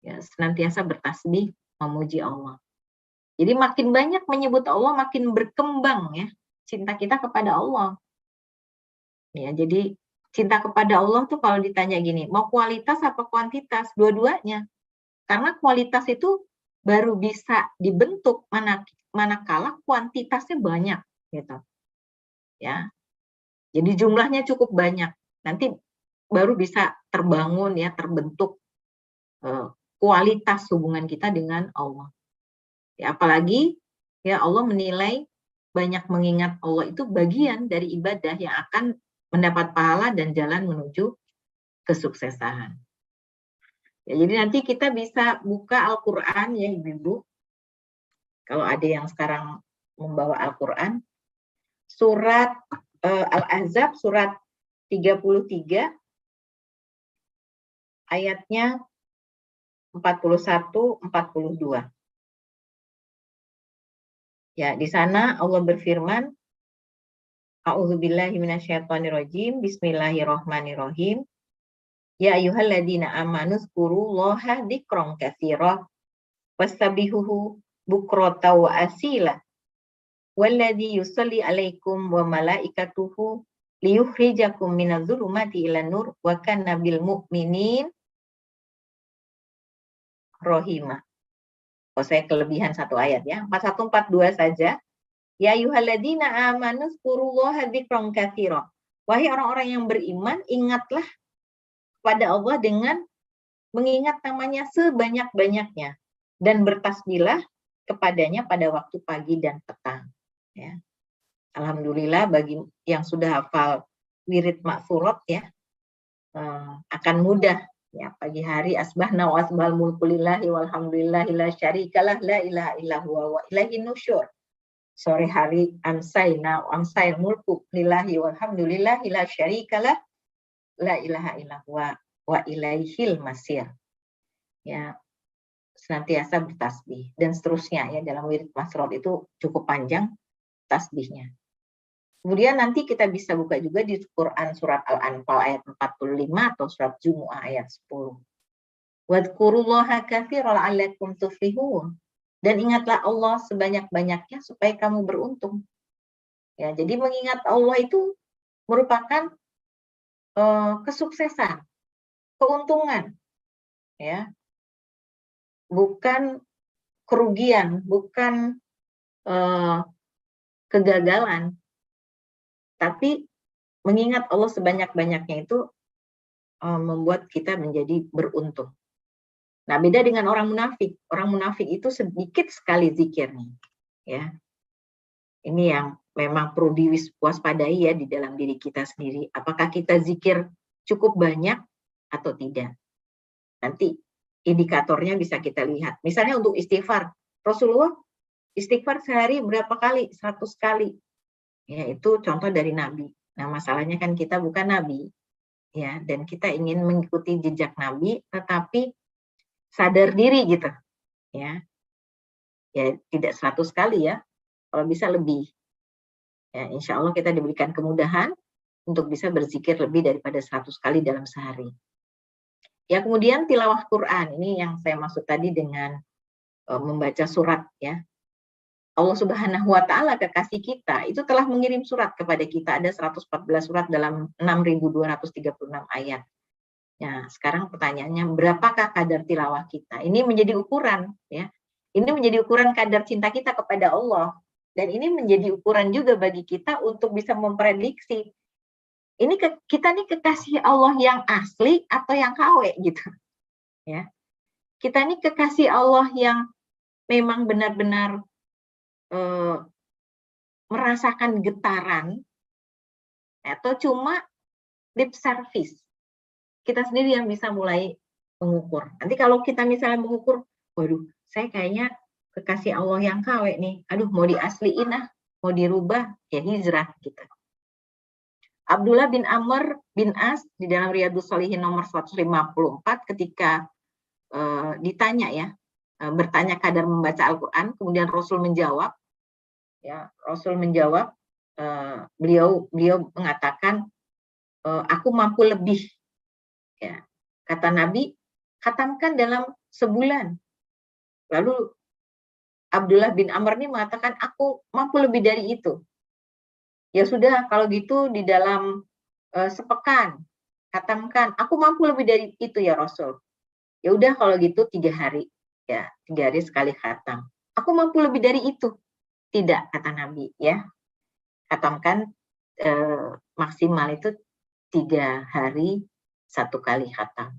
ya. Senantiasa bertasbih memuji Allah. Jadi makin banyak menyebut Allah, makin berkembang ya cinta kita kepada Allah. Ya, jadi cinta kepada Allah tuh kalau ditanya gini, mau kualitas apa kuantitas? Dua-duanya. Karena kualitas itu baru bisa dibentuk manakala kuantitasnya banyak gitu. Ya. Jadi jumlahnya cukup banyak. Nanti baru bisa terbangun ya, terbentuk kualitas hubungan kita dengan Allah. Ya, apalagi ya Allah menilai banyak mengingat Allah itu bagian dari ibadah yang akan mendapat pahala dan jalan menuju kesuksesan. Ya, jadi nanti kita bisa buka Al-Quran ya Ibu-Ibu. Kalau ada yang sekarang membawa Al-Quran, surat Al-Ahzab surat 33 ayatnya 41-42. Ya, di sana Allah berfirman, A'udzubillahi minasyaitonirrajim, bismillahirrahmanirrahim. Ya ayyuhalladzina amanu dzkurullaha dzikran katsira wastabihuhu bukrata wa asila. Walladzi yusalli 'alaikum wa malaikatuhu liyukhrijakum minadh-dhulumati ilan nur wa kana bil mu'minin rahima. Oh, saya kelebihan satu ayat ya. 4142 saja. Ya ayyuhalladzina amanu dzkurullaha dzikran katsira. Wahai orang-orang yang beriman, ingatlah kepada Allah dengan mengingat namanya sebanyak-banyaknya dan bertasbihlah kepadanya pada waktu pagi dan petang. Ya. Alhamdulillah bagi yang sudah hafal wirid maksurat ya, akan mudah ya pagi hari asbahna wa asbahal mulku lillahi walhamdulillahi la syarikalah la ilaha illa huwa wa ilaihin nusyur. Sore hari amsayna wa amsayil mulku lillahi walhamdulillahi la syarikalah la ilaha illa huwa wa ilaihil masir. Ya, senantiasa bertasbih dan seterusnya ya, dalam wirid masrot itu cukup panjang tasbihnya. Kemudian nanti kita bisa buka juga di Quran surat Al-Anfal ayat 45 atau surat Jumu'ah ayat 10. Wadhkurullaha katsiran la'allakum tuflihun. Dan ingatlah Allah sebanyak-banyaknya supaya kamu beruntung. Ya, jadi mengingat Allah itu merupakan kesuksesan, keuntungan, ya, bukan kerugian, bukan kegagalan, tapi mengingat Allah sebanyak-banyaknya itu membuat kita menjadi beruntung. Nah, beda dengan orang munafik. Orang munafik itu sedikit sekali zikirnya, ya. Ini yang memang perlu diwaspadai ya di dalam diri kita sendiri. Apakah kita zikir cukup banyak atau tidak? Nanti indikatornya bisa kita lihat. Misalnya untuk istighfar, Rasulullah istighfar sehari berapa kali? 100 kali. Ya, itu contoh dari Nabi. Nah, masalahnya kan kita bukan Nabi. Ya, dan kita ingin mengikuti jejak Nabi, tetapi sadar diri gitu. Ya, tidak 100 kali ya. Kalau bisa lebih. Ya, insya Allah kita diberikan kemudahan untuk bisa berzikir lebih daripada 100 kali dalam sehari. Ya, kemudian tilawah Quran, ini yang saya maksud tadi dengan membaca surat ya. Allah Subhanahu wa taala kekasih kita itu telah mengirim surat kepada kita, ada 114 surat dalam 6.236 ayat. Nah, sekarang pertanyaannya, berapakah kadar tilawah kita? Ini menjadi ukuran ya. Ini menjadi ukuran kadar cinta kita kepada Allah, dan ini menjadi ukuran juga bagi kita untuk bisa memprediksi ini kita nih kekasih Allah yang asli atau yang KW gitu ya. Kita nih kekasih Allah yang memang benar-benar merasakan getaran atau cuma lip service. Kita sendiri yang bisa mulai mengukur. Nanti kalau kita misalnya mengukur, waduh, saya kayaknya kekasih Allah yang KW nih. Aduh, mau diasliin mau dirubah, ya hijrah gitu. Abdullah bin Amr bin As di dalam Riyadhus Shalihin nomor 154 ketika ditanya ya, bertanya kadar membaca Al-Quran, kemudian Rasul menjawab, ya Rasul menjawab, beliau mengatakan, aku mampu lebih, ya kata Nabi, khatamkan dalam sebulan. Lalu Abdullah bin Amr ini mengatakan, aku mampu lebih dari itu. Ya sudah, kalau gitu di dalam sepekan, khatamkan. Aku mampu lebih dari itu ya Rasul. Ya udah kalau gitu 3 hari, ya 3 hari sekali khatam. Aku mampu lebih dari itu. Tidak, kata Nabi ya. Khatamkan maksimal itu 3 hari 1 kali khatam.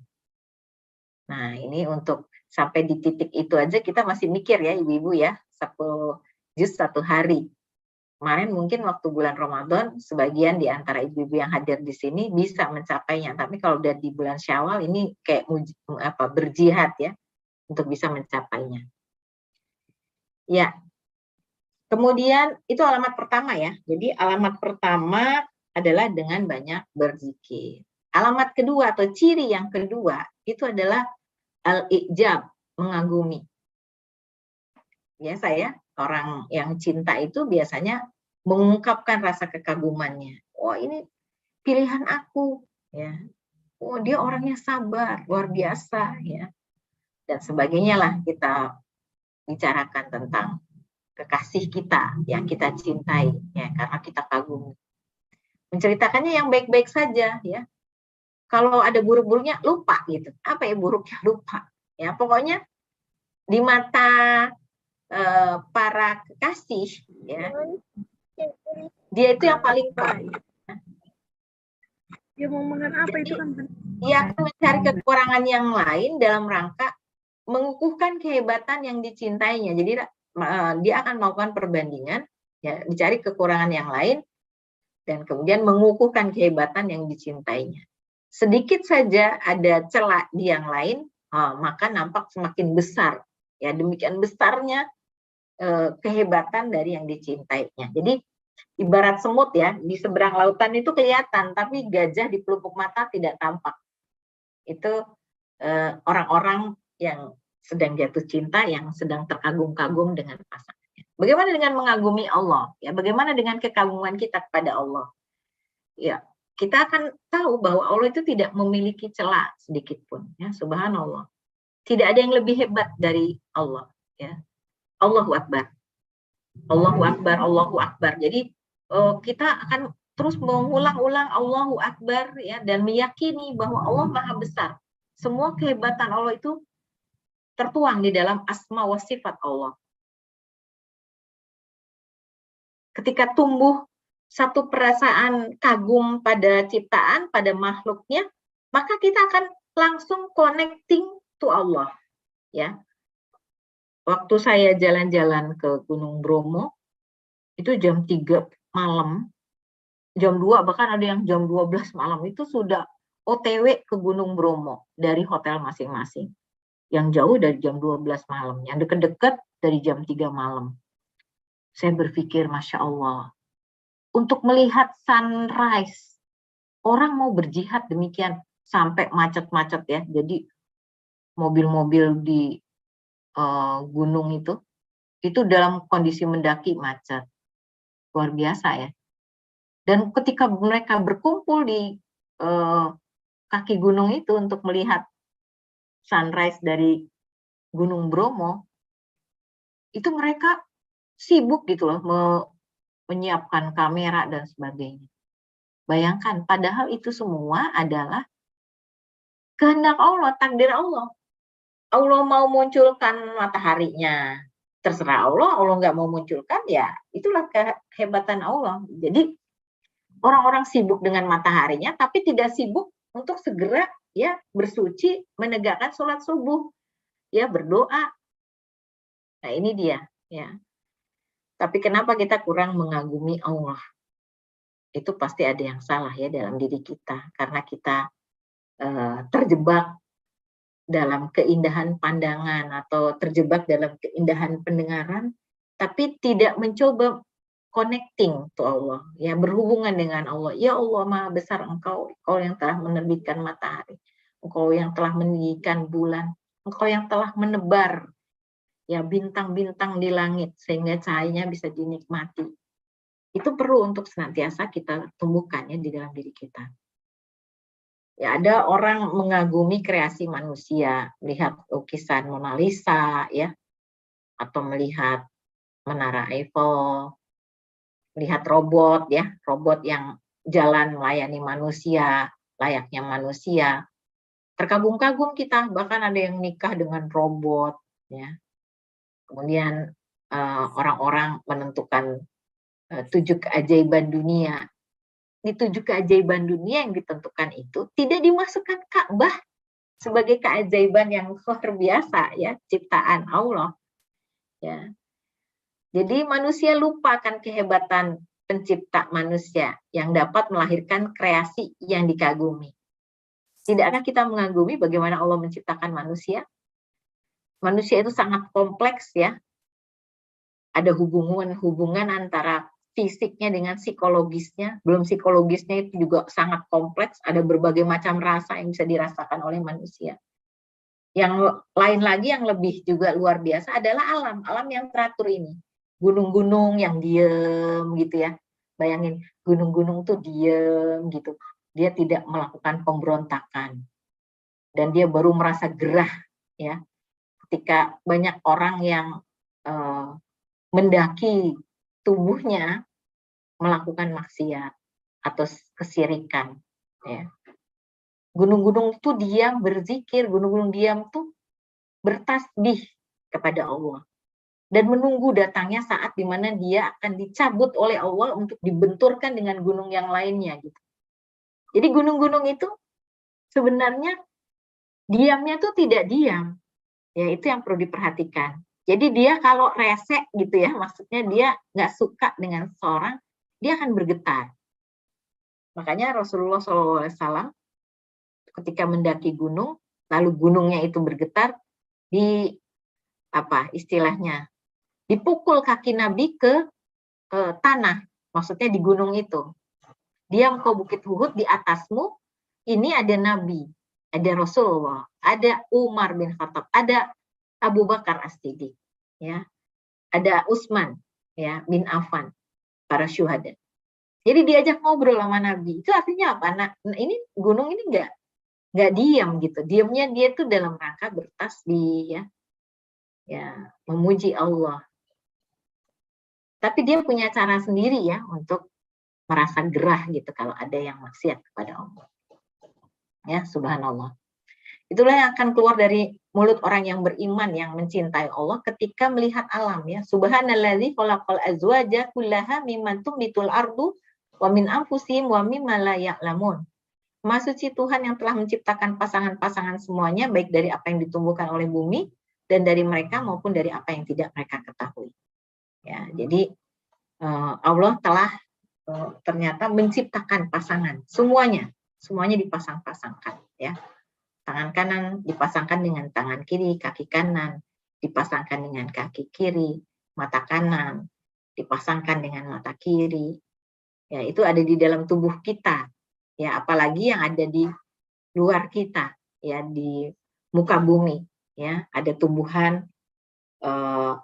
Nah ini untuk sampai di titik itu aja kita masih mikir ya ibu-ibu ya, 1 juz 1 hari. Kemarin mungkin waktu bulan Ramadan, sebagian di antara ibu-ibu yang hadir di sini bisa mencapainya. Tapi kalau udah di bulan Syawal ini kayak berjihad ya untuk bisa mencapainya. Ya. Kemudian itu alamat pertama ya. Jadi alamat pertama adalah dengan banyak berzikir. Alamat kedua atau ciri yang kedua itu adalah al-ijab, mengagumi. Biasa ya, orang yang cinta itu biasanya mengungkapkan rasa kekagumannya. Oh ini pilihan aku, ya. Oh dia orangnya sabar, luar biasa, ya. Dan sebagainya lah kita bicarakan tentang kekasih kita yang kita cintai, ya karena kita kagum. Menceritakannya yang baik-baik saja, ya. Kalau ada buruk-buruknya lupa gitu. Apa ya buruknya lupa? Ya pokoknya di mata para kekasih, ya, dia itu yang paling baik. Dia mau makan apa itu kan? Dia akan mencari kekurangan yang lain dalam rangka mengukuhkan kehebatan yang dicintainya. Jadi dia akan melakukan perbandingan, ya, dicari kekurangan yang lain dan kemudian mengukuhkan kehebatan yang dicintainya. Sedikit saja ada celah di yang lain, maka nampak semakin besar. Ya, demikian besarnya kehebatan dari yang dicintainya. Jadi ibarat semut ya, di seberang lautan itu kelihatan, tapi gajah di pelupuk mata tidak tampak. Itu orang-orang yang sedang jatuh cinta, yang sedang terkagum-kagum dengan pasangannya. Bagaimana dengan mengagumi Allah? Ya, bagaimana dengan kekaguman kita kepada Allah? Ya, kita akan tahu bahwa Allah itu tidak memiliki celah sedikit pun. Ya, subhanallah. Tidak ada yang lebih hebat dari Allah. Ya. Allahu Akbar. Allahu Akbar, Allahu Akbar. Jadi kita akan terus mengulang-ulang Allahu Akbar ya, dan meyakini bahwa Allah Maha Besar. Semua kehebatan Allah itu tertuang di dalam asma wa sifat Allah. Ketika tumbuh satu perasaan kagum pada ciptaan, pada makhluknya, maka kita akan langsung connecting to Allah. Ya. Waktu saya jalan-jalan ke Gunung Bromo, itu jam 3 malam, jam 2, bahkan ada yang jam 12 malam, itu sudah OTW ke Gunung Bromo dari hotel masing-masing. Yang jauh dari jam 12 malam, yang dekat-dekat dari jam 3 malam. Saya berpikir, Masya Allah, untuk melihat sunrise, orang mau berjihad demikian, sampai macet-macet ya, jadi mobil-mobil di gunung itu dalam kondisi mendaki macet. Luar biasa ya. Dan ketika mereka berkumpul di kaki gunung itu untuk melihat sunrise dari Gunung Bromo, itu mereka sibuk gitu loh menyiapkan kamera dan sebagainya. Bayangkan, padahal itu semua adalah kehendak Allah, takdir Allah. Allah mau munculkan mataharinya, terserah Allah. Allah nggak mau munculkan, ya itulah kehebatan Allah. Jadi orang-orang sibuk dengan mataharinya, tapi tidak sibuk untuk segera ya bersuci, menegakkan sholat subuh, ya berdoa. Nah ini dia, ya. Tapi kenapa kita kurang mengagumi Allah? Itu pasti ada yang salah ya dalam diri kita, karena kita terjebak dalam keindahan pandangan atau terjebak dalam keindahan pendengaran, tapi tidak mencoba connecting to Allah, ya berhubungan dengan Allah. Ya Allah, Maha Besar Engkau, Engkau yang telah menerbitkan matahari, Engkau yang telah meninggikan bulan, Engkau yang telah menebar ya bintang-bintang di langit sehingga cahayanya bisa dinikmati. Itu perlu untuk senantiasa kita tumbuhkan ya di dalam diri kita. Ya, ada orang mengagumi kreasi manusia, melihat lukisan Mona Lisa, ya, atau melihat Menara Eiffel, melihat robot, ya, robot yang jalan melayani manusia, layaknya manusia. Terkagum-kagum kita, bahkan ada yang nikah dengan robot, ya. Kemudian orang-orang menentukan 7 keajaiban dunia. Di 7 keajaiban dunia yang ditentukan itu tidak dimasukkan Ka'bah sebagai keajaiban yang luar biasa ya, ciptaan Allah ya. Jadi manusia lupakan kehebatan pencipta manusia yang dapat melahirkan kreasi yang dikagumi. Tidakkah kita mengagumi bagaimana Allah menciptakan manusia? Manusia itu sangat kompleks ya. Ada hubungan antara fisiknya dengan psikologisnya, belum psikologisnya itu juga sangat kompleks, ada berbagai macam rasa yang bisa dirasakan oleh manusia. Yang lain lagi yang lebih juga luar biasa adalah alam yang teratur ini. Gunung-gunung yang diem gitu ya, bayangin gunung-gunung tuh diem gitu, dia tidak melakukan pemberontakan, dan dia baru merasa gerah ya, ketika banyak orang yang mendaki tubuhnya melakukan maksiat atau kesirikan ya. Gunung-gunung tuh diam berzikir, gunung-gunung diam tuh bertasbih kepada Allah dan menunggu datangnya saat di mana dia akan dicabut oleh Allah untuk dibenturkan dengan gunung yang lainnya gitu. Jadi gunung-gunung itu sebenarnya diamnya tuh tidak diam. Ya itu yang perlu diperhatikan. Jadi dia kalau resek gitu ya, maksudnya dia nggak suka dengan seorang, dia akan bergetar. Makanya Rasulullah SAW ketika mendaki gunung, lalu gunungnya itu bergetar, di apa istilahnya, dipukul kaki Nabi ke tanah, maksudnya di gunung itu. Diam kau bukit Uhud, di atasmu ini ada Nabi, ada Rasulullah, ada Umar bin Khattab, ada Abu Bakar As-Siddiq, ya, ada Utsman ya bin Affan, para syuhada. Jadi diajak ngobrol sama Nabi. Itu artinya apa? Nah, ini gunung ini nggak diam gitu. Diamnya dia tuh dalam rangka bertasbih ya, memuji Allah. Tapi dia punya cara sendiri ya untuk merasa gerah gitu kalau ada yang maksiat kepada Allah. Ya, subhanallah. Itulah yang akan keluar dari mulut orang yang beriman yang mencintai Allah ketika melihat alam ya. Subhanalladzi khalaqal azwaja kullaha mimman tumbitul ardu wa min anfusihim wa mimma la ya'lamun. Maha suci Tuhan yang telah menciptakan pasangan-pasangan semuanya baik dari apa yang ditumbuhkan oleh bumi dan dari mereka maupun dari apa yang tidak mereka ketahui. Ya, jadi Allah telah ternyata menciptakan pasangan semuanya dipasang-pasangkan ya. Tangan kanan dipasangkan dengan tangan kiri, kaki kanan dipasangkan dengan kaki kiri, mata kanan dipasangkan dengan mata kiri. Ya, itu ada di dalam tubuh kita. Ya, apalagi yang ada di luar kita, ya di muka bumi. Ya, ada tumbuhan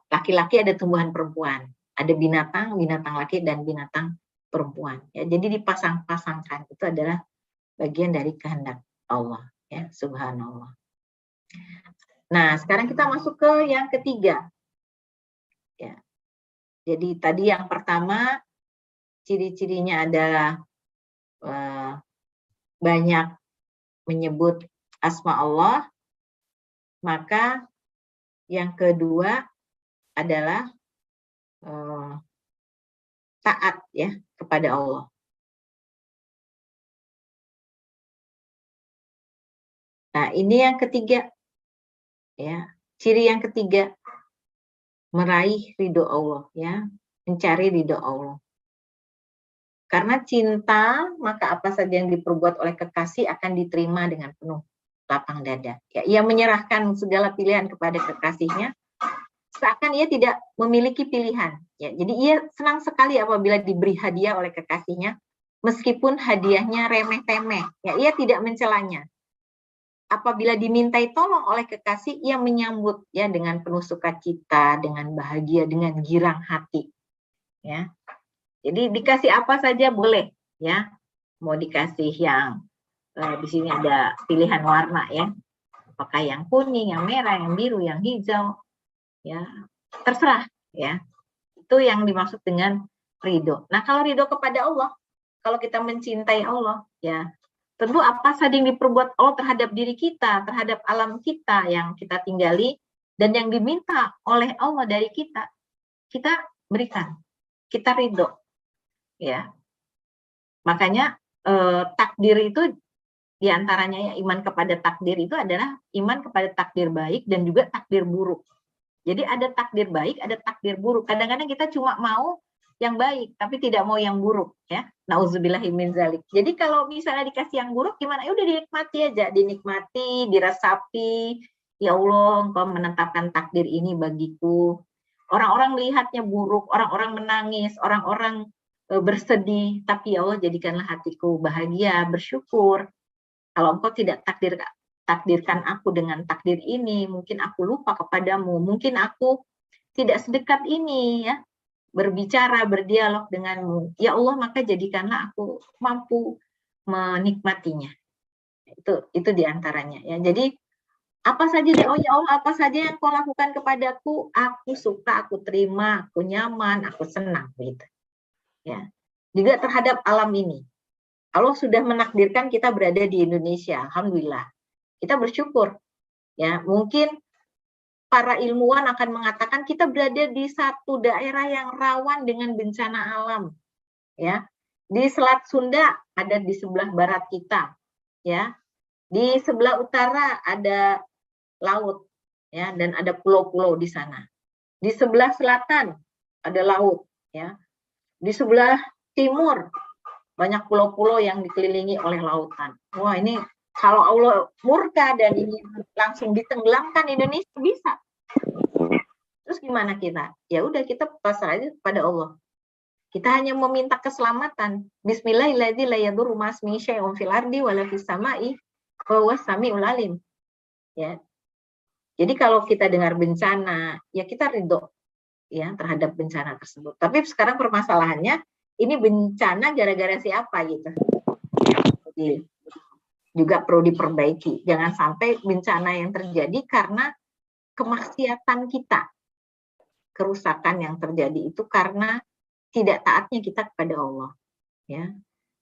laki-laki, ada tumbuhan perempuan, ada binatang laki dan binatang perempuan. Ya, jadi dipasang-pasangkan itu adalah bagian dari kehendak Allah. Ya, subhanallah. Nah, sekarang kita masuk ke yang ketiga. Ya. Jadi tadi yang pertama ciri-cirinya adalah banyak menyebut asma Allah. Maka yang kedua adalah taat ya kepada Allah. Nah, ini yang ketiga. Ya, ciri yang ketiga, meraih ridho Allah ya, mencari ridho Allah. Karena cinta, maka apa saja yang diperbuat oleh kekasih akan diterima dengan penuh lapang dada. Ya, ia menyerahkan segala pilihan kepada kekasihnya, seakan ia tidak memiliki pilihan. Ya, jadi ia senang sekali apabila diberi hadiah oleh kekasihnya, meskipun hadiahnya remeh-temeh. Ya, ia tidak mencelanya. Apabila dimintai tolong oleh kekasih, ia menyambut ya dengan penuh sukacita, dengan bahagia, dengan girang hati. Ya, jadi dikasih apa saja boleh, ya. Mau dikasih yang di sini ada pilihan warna ya, apakah yang kuning, yang merah, yang biru, yang hijau, ya terserah ya. Itu yang dimaksud dengan ridho. Nah, kalau ridho kepada Allah, kalau kita mencintai Allah, ya tentu apa saja yang diperbuat Allah terhadap diri kita, terhadap alam kita yang kita tinggali, dan yang diminta oleh Allah dari kita, kita berikan, kita ridho. Ya, makanya takdir itu diantaranya ya, iman kepada takdir itu adalah iman kepada takdir baik dan juga takdir buruk. Jadi ada takdir baik, ada takdir buruk. Kadang-kadang kita cuma mau yang baik, tapi tidak mau yang buruk ya. Nauzubillahi min dzalik. Jadi kalau misalnya dikasih yang buruk gimana? Ya udah dinikmati aja, dinikmati, dirasapi. Ya Allah, Engkau menetapkan takdir ini bagiku. Orang-orang melihatnya buruk, orang-orang menangis, orang-orang bersedih, tapi ya Allah jadikanlah hatiku bahagia, bersyukur. Kalau Engkau tidak takdirkan aku dengan takdir ini, mungkin aku lupa kepadamu, mungkin aku tidak sedekat ini ya, berbicara, berdialog denganmu. Ya Allah, maka jadikanlah aku mampu menikmatinya. Itu diantaranya ya. Jadi apa saja oh ya Allah, apa saja yang Kau lakukan kepadaku, aku suka, aku terima, aku nyaman, aku senang gitu. Ya. Juga terhadap alam ini. Allah sudah menakdirkan kita berada di Indonesia, alhamdulillah. Kita bersyukur. Ya, mungkin para ilmuwan akan mengatakan kita berada di satu daerah yang rawan dengan bencana alam. Ya. Di Selat Sunda ada di sebelah barat kita, ya. Di sebelah utara ada laut, ya, dan ada pulau-pulau di sana. Di sebelah selatan ada laut, ya. Di sebelah timur banyak pulau-pulau yang dikelilingi oleh lautan. Wah, ini kalau Allah murka dan ingin langsung ditenggelamkan Indonesia bisa. Terus gimana kita? Ya udah, kita pasrah aja kepada Allah. Kita hanya meminta keselamatan. Bismillahirrahmanirrahim. La yadurru ma'asmihi syai'un fil ardi wala fis sama'i wa huwas samiul alim. Ya. Jadi kalau kita dengar bencana, ya kita ridho ya terhadap bencana tersebut. Tapi sekarang permasalahannya, ini bencana gara-gara siapa gitu. Jadi juga perlu diperbaiki. Jangan sampai bencana yang terjadi karena kemaksiatan kita. Kerusakan yang terjadi itu karena tidak taatnya kita kepada Allah. Ya.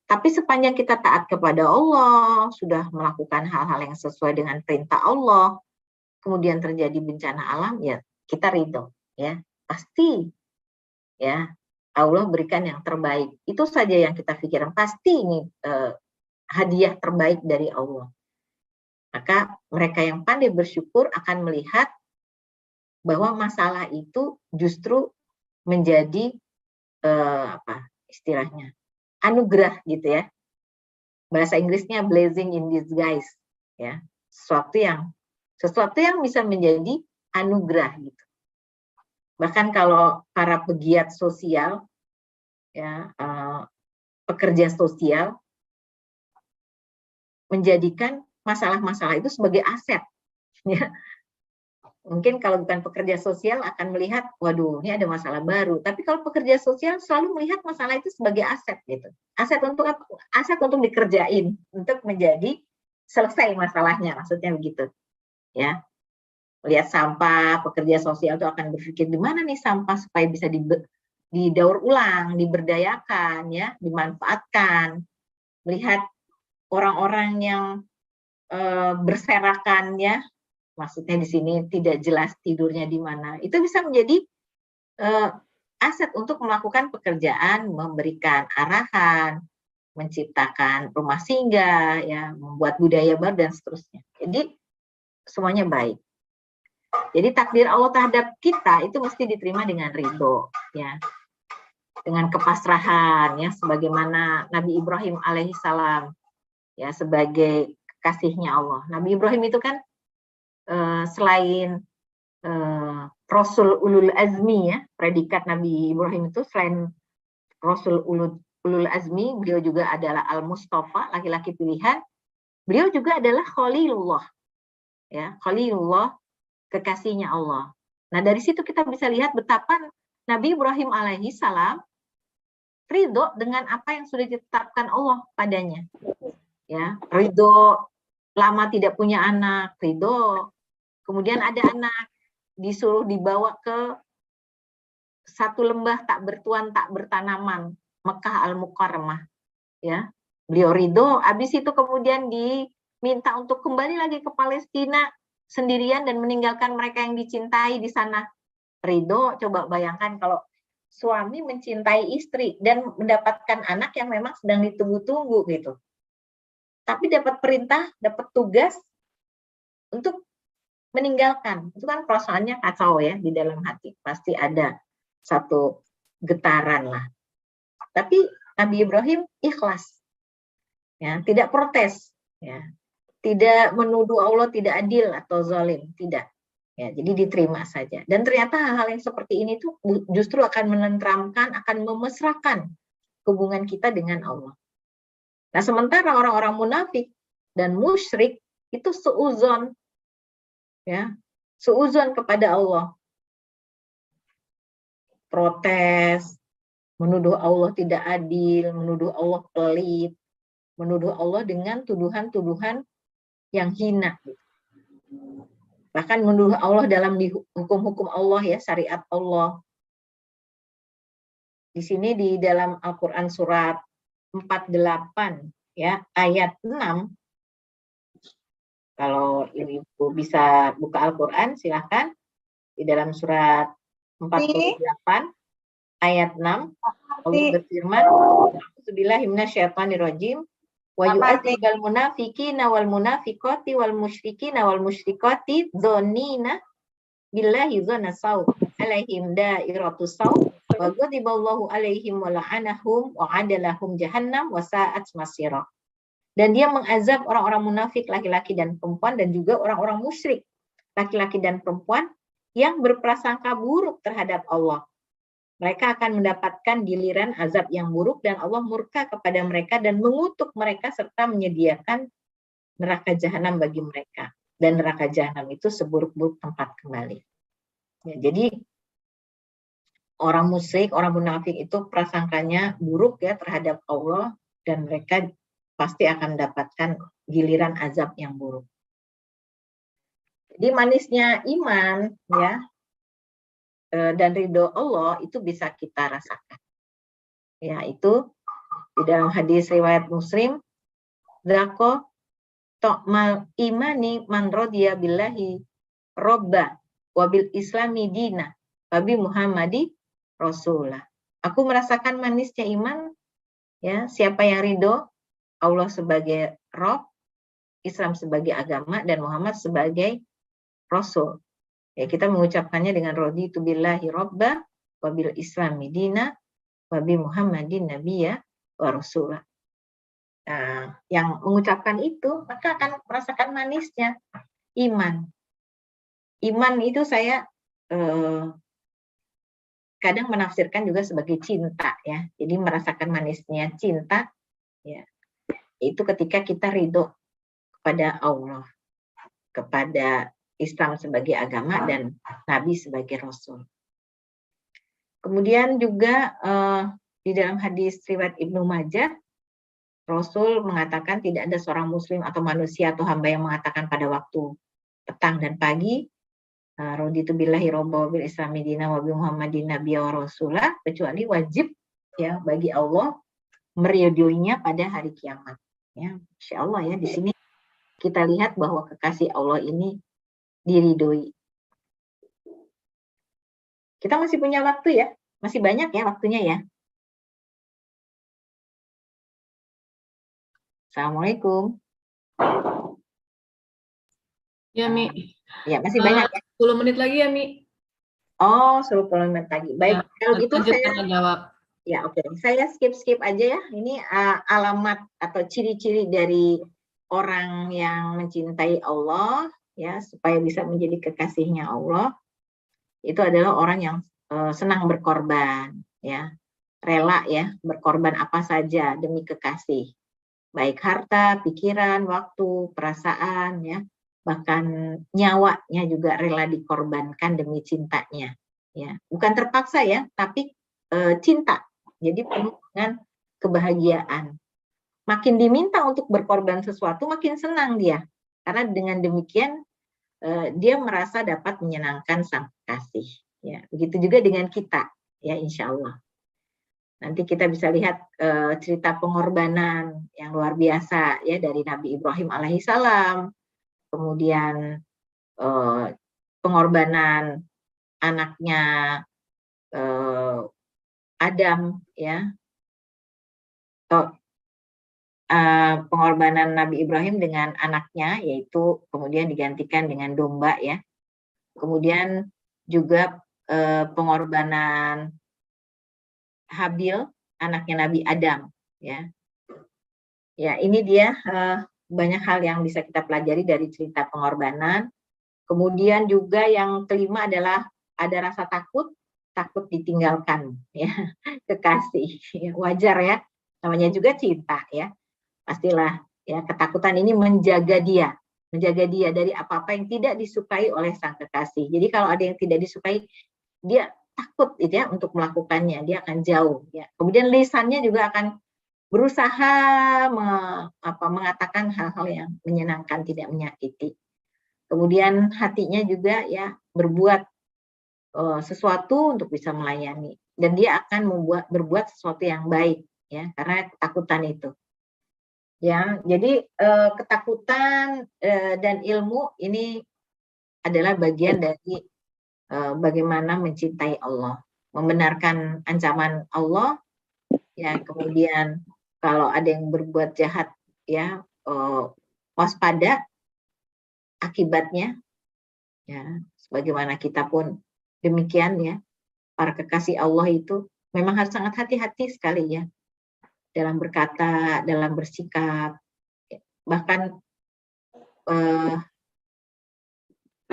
Tapi sepanjang kita taat kepada Allah, sudah melakukan hal-hal yang sesuai dengan perintah Allah, kemudian terjadi bencana alam, ya kita ridho, ya pasti, ya Allah berikan yang terbaik. Itu saja yang kita pikirkan, pasti ini hadiah terbaik dari Allah. Maka mereka yang pandai bersyukur akan melihat bahwa masalah itu justru menjadi apa istilahnya, anugerah gitu ya. Bahasa Inggrisnya blessing in disguise, ya, sesuatu yang bisa menjadi anugerah gitu. Bahkan kalau para pegiat sosial, ya, pekerja sosial menjadikan masalah-masalah itu sebagai aset. Ya. Mungkin kalau bukan pekerja sosial akan melihat, waduh, ini ada masalah baru. Tapi kalau pekerja sosial selalu melihat masalah itu sebagai aset gitu. Aset untuk apa? Aset untuk dikerjain, untuk menjadi selesai masalahnya, maksudnya begitu. ya. Lihat sampah, pekerja sosial itu akan berpikir di mana nih sampah supaya bisa didaur ulang, diberdayakan, ya, dimanfaatkan. Melihat orang-orang yang berserakan, ya, maksudnya di sini tidak jelas tidurnya di mana. Itu bisa menjadi aset untuk melakukan pekerjaan, memberikan arahan, menciptakan rumah singgah, ya, membuat budaya baru dan seterusnya. Jadi semuanya baik. Jadi takdir Allah terhadap kita itu mesti diterima dengan ridho, ya, dengan kepasrahan, ya, sebagaimana Nabi Ibrahim alaihissalam, ya, sebagai kekasihnya Allah. Nabi Ibrahim itu kan selain Rasul Ulul Azmi, ya, predikat Nabi Ibrahim itu selain Rasul Ulul Azmi, beliau juga adalah Al-Mustafa, laki-laki pilihan. Beliau juga adalah Khalilullah, ya, Khalilullah, kekasihnya Allah. Nah, dari situ kita bisa lihat betapa Nabi Ibrahim alaihissalam ridho dengan apa yang sudah ditetapkan Allah padanya, ya, ridho lama tidak punya anak, ridho. Kemudian ada anak, disuruh dibawa ke satu lembah tak bertuan tak bertanaman, Mekah Al-Mukarramah, ya. Beliau ridho. Habis itu kemudian diminta untuk kembali lagi ke Palestina sendirian dan meninggalkan mereka yang dicintai di sana. Ridho. Coba bayangkan kalau suami mencintai istri dan mendapatkan anak yang memang sedang ditunggu-tunggu gitu. Tapi dapat perintah, dapat tugas untuk meninggalkan. Itu kan perasaannya kacau, ya, di dalam hati. Pasti ada satu getaran lah. Tapi Nabi Ibrahim ikhlas, ya, tidak protes, ya, tidak menuduh Allah tidak adil atau zalim, tidak, ya, jadi diterima saja. Dan ternyata hal-hal yang seperti ini tuh justru akan menenteramkan, akan memesrakan hubungan kita dengan Allah. Nah, sementara orang-orang munafik dan musyrik itu suuzon, ya, suuzon kepada Allah, protes, menuduh Allah tidak adil, menuduh Allah pelit, menuduh Allah dengan tuduhan-tuduhan yang hina. Bahkan menuduh Allah dalam hukum-hukum Allah, ya, syariat Allah. Di sini di dalam Al-Quran surat 48, ya, ayat 6. Kalau ibu bisa buka Al-Quran, silahkan. Di dalam surat 48, ayat 6, Allah berfirman, A'udzubillahi minasyaitonirrajim, wa yu'adzibal munafiqina wal munafiqati wal musyrikina wal musyrikati dzannina billahi dzanna saw alaihim dairatus saw wa ghadiballahu alaihim wa la'anahum wa adalahum jahannam wa sa'at masira. Dan dia mengazab orang-orang munafik laki-laki dan perempuan dan juga orang-orang musyrik laki-laki dan perempuan yang berprasangka buruk terhadap Allah. Mereka akan mendapatkan giliran azab yang buruk dan Allah murka kepada mereka dan mengutuk mereka serta menyediakan neraka jahanam bagi mereka. Dan neraka jahanam itu seburuk-buruk tempat kembali. Ya, jadi orang musyrik, orang munafik itu prasangkanya buruk, ya, terhadap Allah dan mereka pasti akan mendapatkan giliran azab yang buruk. Jadi manisnya iman, ya, dan ridho Allah itu bisa kita rasakan. Ya, itu di dalam hadis riwayat Muslim, "Dzaqo ta'mal imani man radiya billahi robba wa bil islami dina wa bi Muhammadi rasulah." Aku merasakan manisnya iman, ya, siapa yang ridho Allah sebagai Rob, Islam sebagai agama, dan Muhammad sebagai Rasul. Ya, kita mengucapkannya dengan raditu billahi robba wa bil islami dina wa bi Muhammadin nabiyya wa rasulah. Nah, yang mengucapkan itu maka akan merasakan manisnya iman. Iman itu saya kadang menafsirkan juga sebagai cinta, ya. Jadi merasakan manisnya cinta, ya, itu ketika kita ridho kepada Allah, kepada Islam sebagai agama dan Nabi sebagai Rasul. Kemudian juga di dalam hadis riwayat Ibnu Majah, Rasul mengatakan tidak ada seorang muslim atau manusia atau hamba yang mengatakan pada waktu petang dan pagi, raditu billahi robba bil islami dina wa bi muhammadin nabiyya wa rasulah, kecuali wajib ya bagi Allah meridhoinya pada hari kiamat. Ya, Insya Allah ya, di sini kita lihat bahwa kekasih Allah ini diridhoi. Kita masih punya waktu ya, masih banyak ya waktunya ya. Assalamualaikum. Ya, Mi. Ya, masih banyak ya. 10 menit lagi ya, Mi. Oh, 10 menit lagi. Baik, Ya, kalau gitu saya jawab. ya oke. Saya skip aja ya. Ini alamat atau ciri-ciri dari orang yang mencintai Allah ya, supaya bisa menjadi kekasihnya Allah. Itu adalah orang yang senang berkorban ya. Rela ya, berkorban apa saja demi kekasih. Baik harta, pikiran, waktu, perasaan ya. Bahkan nyawanya juga rela dikorbankan demi cintanya ya. Bukan terpaksa ya, tapi cinta. Jadi penuh dengan kebahagiaan. Makin diminta untuk berkorban sesuatu, makin senang dia. Karena dengan demikian dia merasa dapat menyenangkan sang kekasih. Ya, begitu juga dengan kita, ya insya Allah. Nanti kita bisa lihat cerita pengorbanan yang luar biasa ya dari Nabi Ibrahim alaihissalam, kemudian pengorbanan anaknya Adam ya, pengorbanan Nabi Ibrahim dengan anaknya yaitu kemudian digantikan dengan domba ya. Kemudian juga pengorbanan Habil anaknya Nabi Adam ya. Ya, ini dia banyak hal yang bisa kita pelajari dari cerita pengorbanan. Kemudian juga yang kelima adalah ada rasa takut ditinggalkan ya kekasih. Ya, wajar ya, namanya juga cinta ya. Pastilah ya, ketakutan ini menjaga dia dari apa-apa yang tidak disukai oleh sang kekasih. Jadi kalau ada yang tidak disukai, dia takut gitu ya untuk melakukannya, dia akan jauh ya. Kemudian lisannya juga akan berusaha mengatakan hal-hal yang menyenangkan, tidak menyakiti. Kemudian hatinya juga ya berbuat sesuatu untuk bisa melayani, dan dia akan berbuat sesuatu yang baik ya, karena ketakutan itu. Ya, jadi ketakutan dan ilmu ini adalah bagian dari bagaimana mencintai Allah, membenarkan ancaman Allah ya, kemudian kalau ada yang berbuat jahat ya waspada akibatnya ya, sebagaimana kita pun demikian ya, para kekasih Allah itu memang harus sangat hati-hati sekali ya dalam berkata, dalam bersikap. Bahkan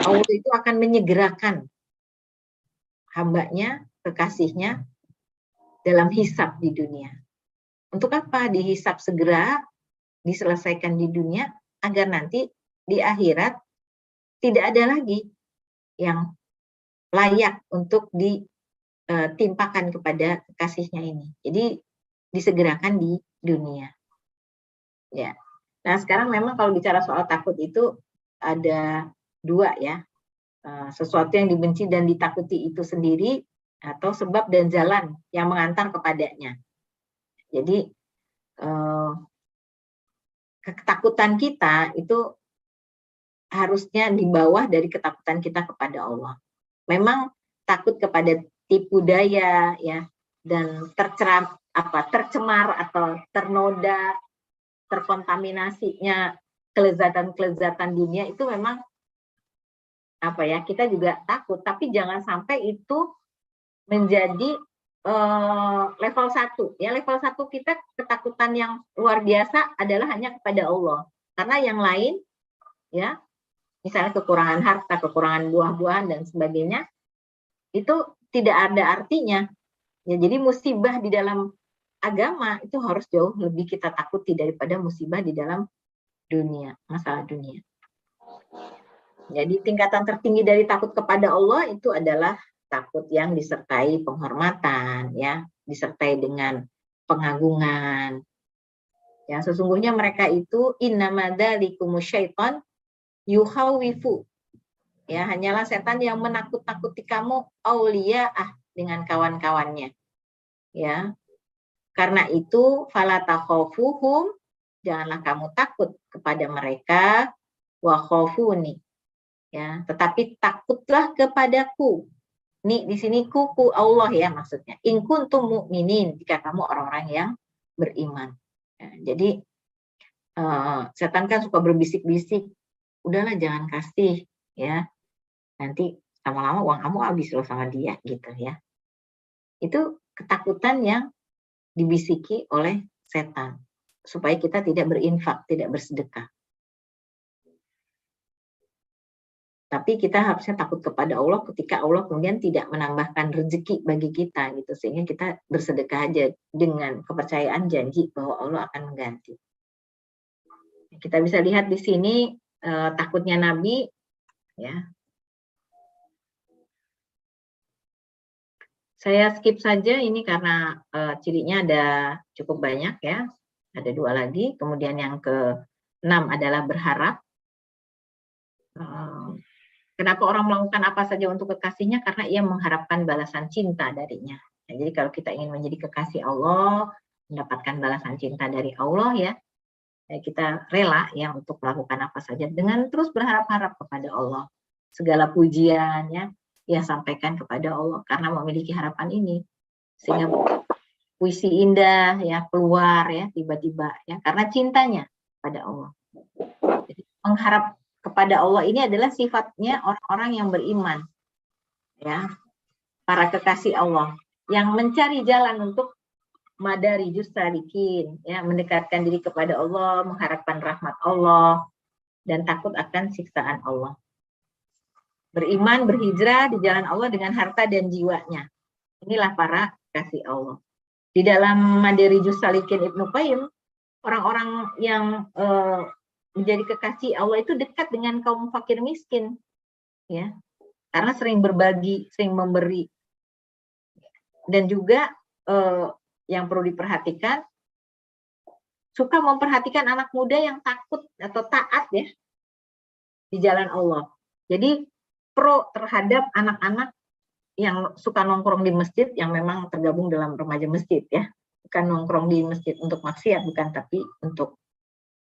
Allah itu akan menyegerakan hambanya, kekasihnya dalam hisab di dunia. Untuk apa dihisab segera, diselesaikan di dunia, agar nanti di akhirat tidak ada lagi yang layak untuk ditimpakan kepada kekasihnya ini. Jadi disegerakan di dunia. Ya. Nah sekarang memang kalau bicara soal takut itu ada dua ya, sesuatu yang dibenci dan ditakuti itu sendiri, atau sebab dan jalan yang mengantar kepadanya. Jadi ketakutan kita itu harusnya di bawah dari ketakutan kita kepada Allah. Memang takut kepada tipu daya ya, dan tercemar atau ternoda, terkontaminasinya kelezatan-kelezatan dunia itu memang kita juga takut, tapi jangan sampai itu menjadi level 1 ya. Level 1 kita ketakutan yang luar biasa adalah hanya kepada Allah, karena yang lain ya, misalnya kekurangan harta, kekurangan buah-buahan dan sebagainya, itu tidak ada artinya ya. Jadi musibah di dalam agama itu harus jauh lebih kita takuti daripada musibah di dalam dunia, masalah dunia. Jadi tingkatan tertinggi dari takut kepada Allah itu adalah takut yang disertai penghormatan ya, disertai dengan pengagungan. Ya, sesungguhnya mereka itu innamadzalikumus syaiton yuhawifu Ya, hanyalah setan yang menakut-nakuti kamu auliyaah dengan kawan-kawannya. Ya. Karena itu fala takhafuhum, janganlah kamu takut kepada mereka, wa khafuni. Ya, tetapi takutlah kepadaku. Nih di sini kuku Allah ya maksudnya. In kuntum mu'minin, jika kamu orang-orang yang beriman. Ya, jadi setan kan suka berbisik-bisik, udahlah jangan kasih ya. Nanti lama-lama uang kamu habis loh sama dia gitu ya. Itu ketakutan yang dibisiki oleh setan supaya kita tidak berinfak, tidak bersedekah. Tapi kita harusnya takut kepada Allah ketika Allah kemudian tidak menambahkan rezeki bagi kita gitu, sehingga kita bersedekah aja dengan kepercayaan janji bahwa Allah akan mengganti. Kita bisa lihat di sini takutnya Nabi ya. Saya skip saja ini karena cirinya ada cukup banyak ya. Ada 2 lagi. Kemudian yang ke-6 adalah berharap. Kenapa orang melakukan apa saja untuk kekasihnya? Karena ia mengharapkan balasan cinta darinya. Ya, jadi kalau kita ingin menjadi kekasih Allah, mendapatkan balasan cinta dari Allah ya, kita rela ya untuk melakukan apa saja dengan terus berharap-harap kepada Allah. Segala pujian ya sampaikan kepada Allah karena memiliki harapan ini, sehingga puisi indah ya keluar ya tiba-tiba ya karena cintanya pada Allah. Jadi, mengharap kepada Allah ini adalah sifatnya orang-orang yang beriman ya, para kekasih Allah yang mencari jalan untuk madari justadikin ya, mendekatkan diri kepada Allah, mengharapkan rahmat Allah dan takut akan siksaan Allah. Beriman, berhijrah di jalan Allah dengan harta dan jiwanya. Inilah para kasih Allah. Di dalam Madari Justalikin Ibnu Qayyim, orang-orang yang menjadi kekasih Allah itu dekat dengan kaum fakir miskin, ya, karena sering berbagi, sering memberi, dan juga yang perlu diperhatikan, suka memperhatikan anak muda yang takut atau taat ya di jalan Allah. Jadi pro terhadap anak-anak yang suka nongkrong di masjid yang memang tergabung dalam remaja masjid ya, bukan nongkrong di masjid untuk maksiat, bukan, tapi untuk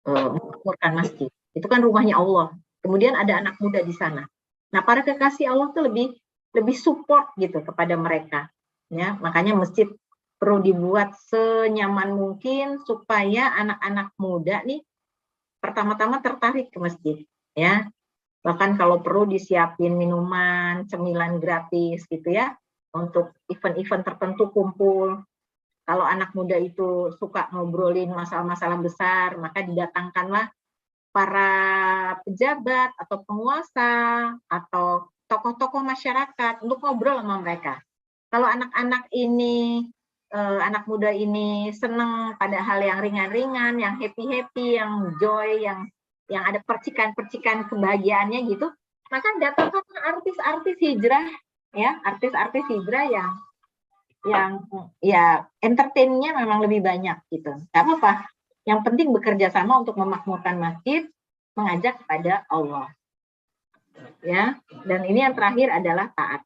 memakmurkan masjid. Itu kan rumahnya Allah. Kemudian ada anak muda di sana. Nah, para kekasih Allah tuh lebih support gitu kepada mereka. Ya, makanya masjid perlu dibuat senyaman mungkin supaya anak-anak muda nih pertama-tama tertarik ke masjid. Ya, bahkan kalau perlu disiapin minuman, cemilan gratis gitu ya, untuk event-event tertentu kumpul. Kalau anak muda itu suka ngobrolin masalah-masalah besar, maka didatangkanlah para pejabat atau penguasa atau tokoh-tokoh masyarakat untuk ngobrol sama mereka. Kalau anak-anak ini, anak muda ini senang pada hal yang ringan-ringan, yang happy-happy, yang joy, yang ada percikan-percikan kebahagiaannya gitu, maka datangkan artis-artis hijrah ya, artis-artis hijrah yang ya entertainnya memang lebih banyak gitu. Gak apa-apa, yang penting bekerja sama untuk memakmurkan masjid, mengajak kepada Allah ya. Dan ini yang terakhir adalah taat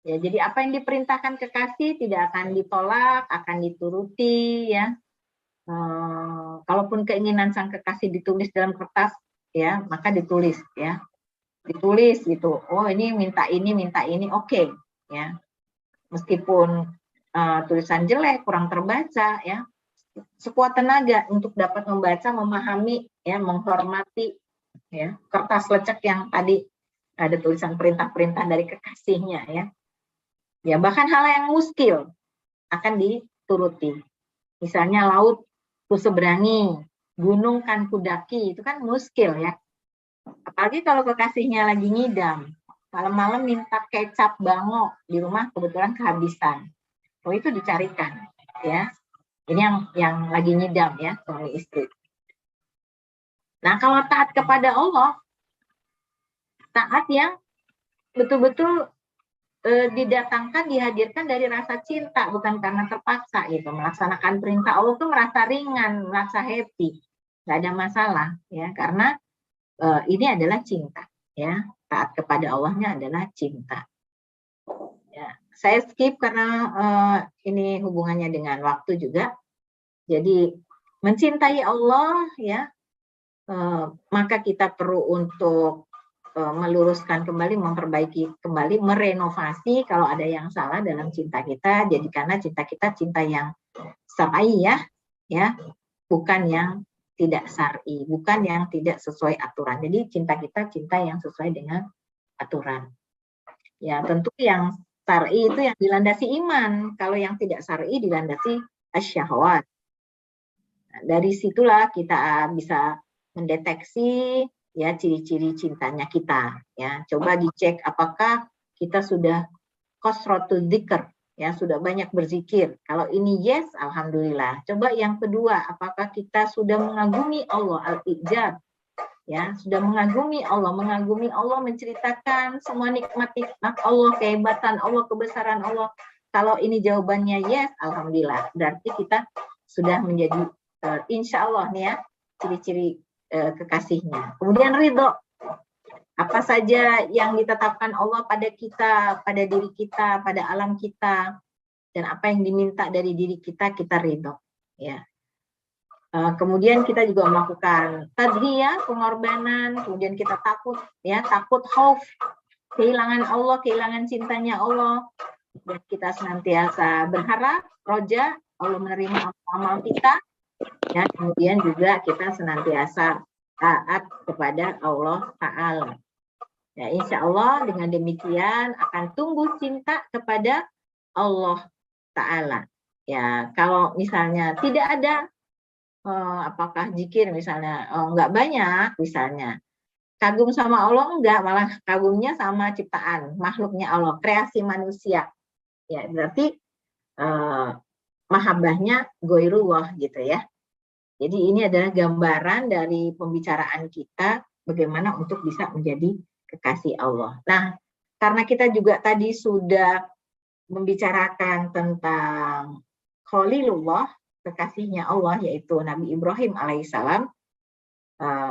ya. Jadi apa yang diperintahkan kekasih tidak akan ditolak, akan dituruti ya. Kalaupun keinginan sang kekasih ditulis dalam kertas ya, maka ditulis ya, ditulis gitu. Oh ini minta ini, oke ya. Meskipun tulisan jelek, kurang terbaca ya, sekuat tenaga untuk dapat membaca, memahami ya, menghormati ya kertas lecek yang tadi ada tulisan perintah-perintah dari kekasihnya ya. Ya bahkan hal yang muskil akan dituruti. Misalnya laut ku seberangi, gunung kan kudaki, itu kan muskil ya. Apalagi kalau kekasihnya lagi ngidam, malam-malam minta kecap bango, di rumah kebetulan kehabisan. Oh itu dicarikan ya. Ini yang lagi ngidam ya, suami istri. Nah kalau taat kepada Allah, taat yang betul-betul didatangkan, dihadirkan dari rasa cinta, bukan karena terpaksa gitu. Melaksanakan perintah Allah tuh merasa ringan, merasa happy, nggak ada masalah ya, karena ini adalah cinta ya. taat kepada Allahnya adalah cinta. Ya, saya skip karena ini hubungannya dengan waktu juga. Jadi mencintai Allah ya, maka kita perlu untuk meluruskan kembali, memperbaiki kembali, merenovasi kalau ada yang salah dalam cinta kita. Jadi karena cinta kita cinta yang syar'i ya, bukan yang tidak syar'i, bukan yang tidak sesuai aturan. Jadi cinta kita cinta yang sesuai dengan aturan. Ya, tentu yang syar'i itu yang dilandasi iman. Kalau yang tidak syar'i dilandasi asyahwat. Nah, dari situlah kita bisa mendeteksi ya ciri-ciri cintanya kita. Ya, coba dicek apakah kita sudah kasratul dzikr, ya sudah banyak berzikir. Kalau ini yes, alhamdulillah. Coba yang kedua, apakah kita sudah mengagumi Allah, al-ijab, ya sudah mengagumi Allah, menceritakan semua nikmat-nikmat Allah, kehebatan Allah, kebesaran Allah. Kalau ini jawabannya yes, alhamdulillah, berarti kita sudah menjadi insya Allah nih ya ciri-ciri kekasihnya. Kemudian ridho, apa saja yang ditetapkan Allah pada kita, pada diri kita, pada alam kita, dan apa yang diminta dari diri kita, kita ridho. Ya. Kemudian kita juga melakukan tadhiyah, pengorbanan, kemudian kita takut, ya takut khauf, kehilangan Allah, kehilangan cintanya Allah, dan kita senantiasa berharap, roja, Allah menerima amal kita, ya kemudian juga kita senantiasa taat kepada Allah Ta'ala. Ya, insya Allah dengan demikian akan tumbuh cinta kepada Allah Ta'ala. Ya, kalau misalnya tidak ada apakah zikir misalnya enggak banyak misalnya, kagum sama Allah enggak, malah kagumnya sama ciptaan makhluknya Allah, kreasi manusia, ya berarti mahabbahnya goirullah gitu ya. Jadi ini adalah gambaran dari pembicaraan kita bagaimana untuk bisa menjadi kekasih Allah. Nah, karena kita juga tadi sudah membicarakan tentang Khalilullah, kekasihnya Allah, yaitu Nabi Ibrahim alaihissalam,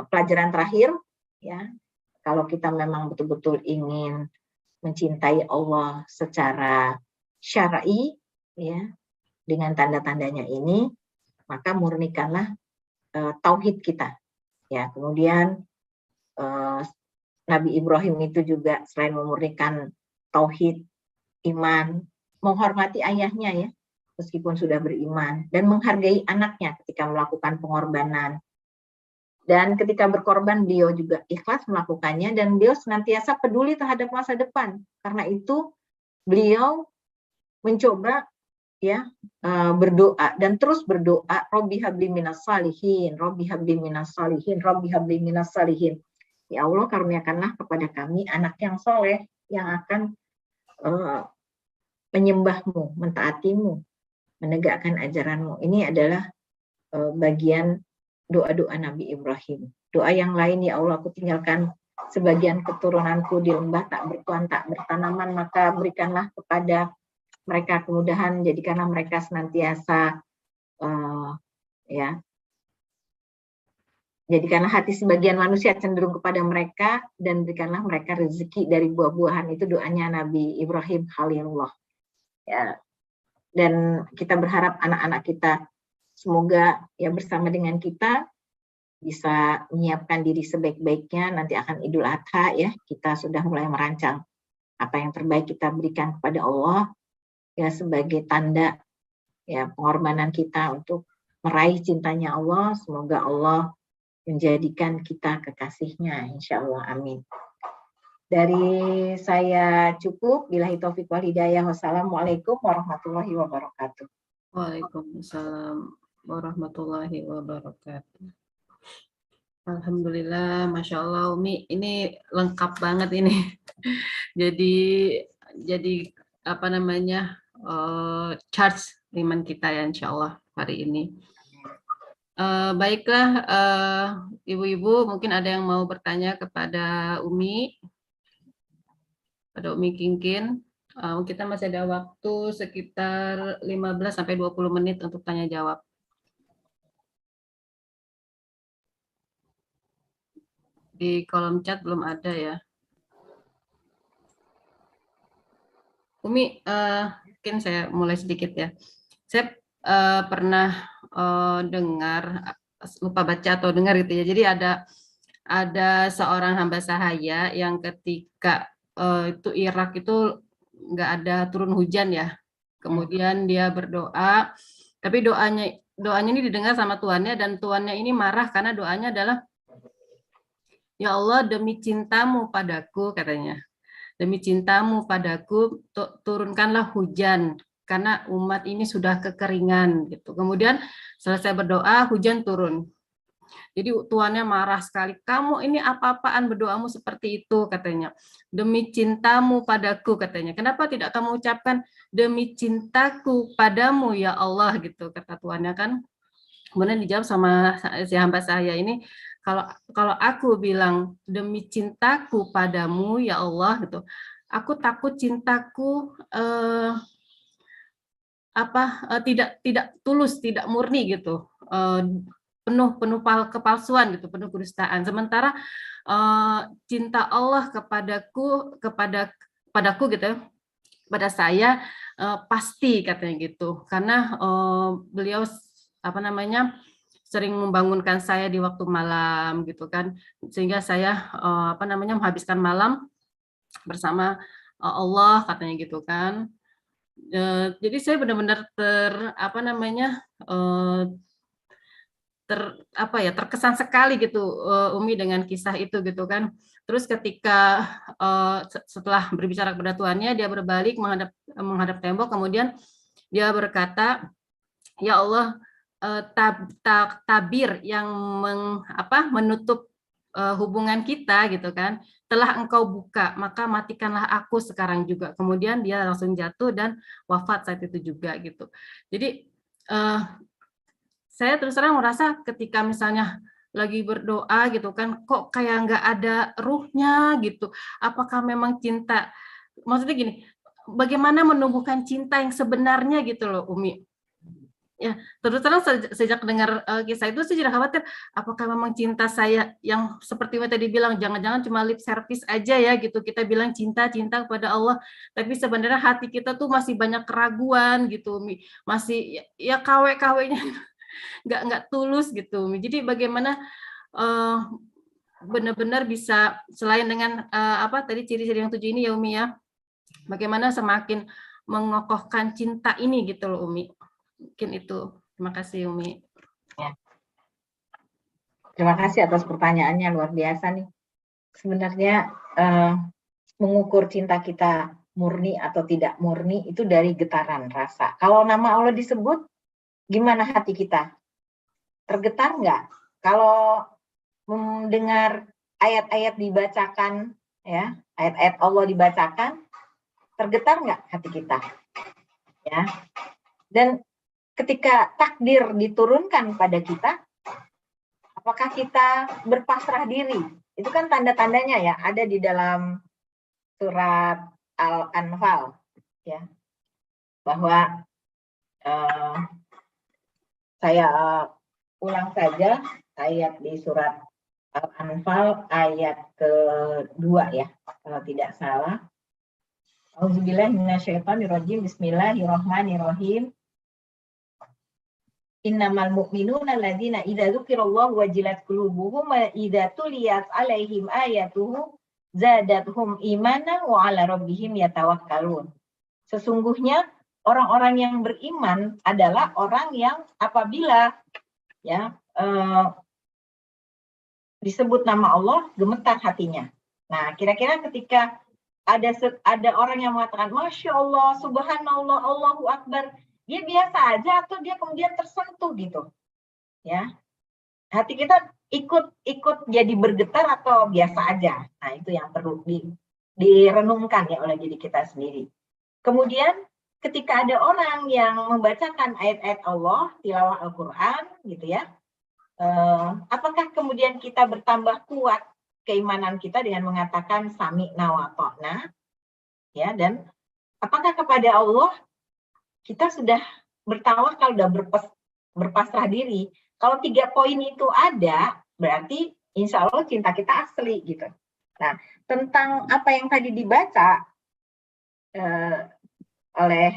pelajaran terakhir, ya, kalau kita memang betul-betul ingin mencintai Allah secara syar'i, ya, dengan tanda-tandanya ini, maka murnikanlah tauhid kita. Ya, kemudian Nabi Ibrahim itu juga selain memurnikan tauhid, iman, menghormati ayahnya ya, meskipun sudah beriman, dan menghargai anaknya ketika melakukan pengorbanan. Dan ketika berkorban beliau juga ikhlas melakukannya, dan beliau senantiasa peduli terhadap masa depan. Karena itu beliau mencoba ya berdoa dan terus berdoa, Robbi habli minas salihin, Robbi habli minas salihin, Robbi habli minas salihin. Ya Allah, karuniakanlah kepada kami anak yang soleh yang akan menyembahmu, mentaatimu, menegakkan ajaranmu. Ini adalah bagian doa-doa Nabi Ibrahim. Doa yang lain, ya Allah, aku tinggalkan sebagian keturunanku di lembah tak bertuan, tak bertanaman, maka berikanlah kepada mereka kemudahan, jadikanlah mereka senantiasa ya, jadikanlah hati sebagian manusia cenderung kepada mereka, dan berikanlah mereka rezeki dari buah-buahan. Itu doanya Nabi Ibrahim Khalilullah. Ya, dan kita berharap anak-anak kita semoga ya bersama dengan kita bisa menyiapkan diri sebaik-baiknya. Nanti akan Idul Adha ya, kita sudah mulai merancang apa yang terbaik kita berikan kepada Allah ya sebagai tanda ya pengorbanan kita untuk meraih cintanya Allah. Semoga Allah menjadikan kita kekasihnya, insya Allah, amin. Dari saya cukup. Billahi taufiq wal hidayah. Wassalamualaikum warahmatullahi wabarakatuh. Waalaikumsalam warahmatullahi wabarakatuh. Alhamdulillah, Masya Allah, Umi, ini lengkap banget ini. jadi apa namanya, charge iman kita ya, Insya Allah hari ini. Baiklah, ibu-ibu, mungkin ada yang mau bertanya kepada Umi, pada Umi Kingkin. Kita masih ada waktu sekitar 15-20 menit untuk tanya jawab. Di kolom chat belum ada ya. Umi, mungkin saya mulai sedikit ya. Saya pernah dengar, lupa baca atau dengar gitu ya. Jadi ada seorang hamba sahaya yang ketika itu Irak itu nggak ada turun hujan ya. Kemudian dia berdoa, tapi doanya ini didengar sama tuannya, dan tuannya ini marah karena doanya adalah, ya Allah, demi cintamu padaku, katanya. Demi cintamu padaku, turunkanlah hujan karena umat ini sudah kekeringan gitu. Kemudian selesai berdoa, hujan turun. Jadi tuannya marah sekali. Kamu ini apa-apaan berdoamu seperti itu, katanya. Demi cintamu padaku, katanya. Kenapa tidak kamu ucapkan demi cintaku padamu ya Allah, gitu, kata tuannya kan. Kemudian dijawab sama si hamba saya ini, kalau aku bilang demi cintaku padamu ya Allah, gitu, aku takut cintaku tidak tulus, tidak murni gitu, penuh kepalsuan gitu, penuh kedustaan. Sementara cinta Allah kepadaku gitu, pada saya pasti, katanya gitu, karena beliau sering membangunkan saya di waktu malam gitu kan, sehingga saya menghabiskan malam bersama Allah, katanya gitu kan. Jadi saya benar-benar terkesan sekali gitu, Umi, dengan kisah itu gitu kan. Terus ketika setelah berbicara kepada tuannya, dia berbalik menghadap tembok, kemudian dia berkata, ya Allah, tabir yang menutup hubungan kita gitu kan, telah Engkau buka, maka matikanlah aku sekarang juga. Kemudian dia langsung jatuh dan wafat saat itu juga gitu. Jadi saya terus terang merasa ketika misalnya lagi berdoa gitu kan, kok kayak nggak ada ruhnya gitu. Apakah memang cinta? Maksudnya gini, bagaimana menumbuhkan cinta yang sebenarnya gitu loh, Umi. Ya, terus terang sejak dengar kisah itu saya jadi khawatir, apakah memang cinta saya yang seperti yang tadi bilang, jangan-jangan cuma lip service aja ya gitu, kita bilang cinta kepada Allah, tapi sebenarnya hati kita tuh masih banyak keraguan gitu, masih ya KW-KW-nya nggak tulus gitu. Jadi bagaimana benar-benar bisa, selain dengan tadi ciri-ciri yang 7 ini ya Umi ya, bagaimana semakin mengokohkan cinta ini gitu loh Umi. Mungkin itu. Terima kasih Umi. Ya. Terima kasih atas pertanyaannya, luar biasa nih. Sebenarnya mengukur cinta kita murni atau tidak murni itu dari getaran rasa. Kalau nama Allah disebut, gimana hati kita? Tergetar nggak? Kalau mendengar ayat-ayat dibacakan, ya, ayat-ayat Allah dibacakan, tergetar nggak hati kita? Ya. Dan ketika takdir diturunkan pada kita, apakah kita berpasrah diri? Itu kan tanda-tandanya ya, ada di dalam surat Al-Anfal, ya, bahwa saya ulang saja ayat di surat Al-Anfal ayat kedua ya, kalau tidak salah. Auzubillahi minasyaitonirrajim. Bismillahirrahmanirrahim. Innamal mu'minuna alladzina idza dzukirallahu wajilat qulubuhum wa idza tuliyat 'alaihim ayatuhu zadathum imanan wa 'ala rabbihim yatawakkalun. Sesungguhnya orang-orang yang beriman adalah orang yang apabila ya disebut nama Allah gemetar hatinya. Nah, kira-kira ketika ada orang yang mengatakan Masya Allah, Subhanallah, Allahu Akbar, dia biasa aja atau dia kemudian tersentuh gitu, ya, hati kita ikut jadi bergetar atau biasa aja. Nah, itu yang perlu direnungkan ya oleh diri kita sendiri. Kemudian ketika ada orang yang membacakan ayat-ayat Allah, tilawah Al-Quran gitu ya, apakah kemudian kita bertambah kuat keimanan kita dengan mengatakan sami'na wa ta'na, ya, dan apakah kepada Allah kita sudah bertawakal, sudah berpasrah diri? Kalau 3 poin itu ada, berarti insya Allah cinta kita asli gitu. Nah, tentang apa yang tadi dibaca, oleh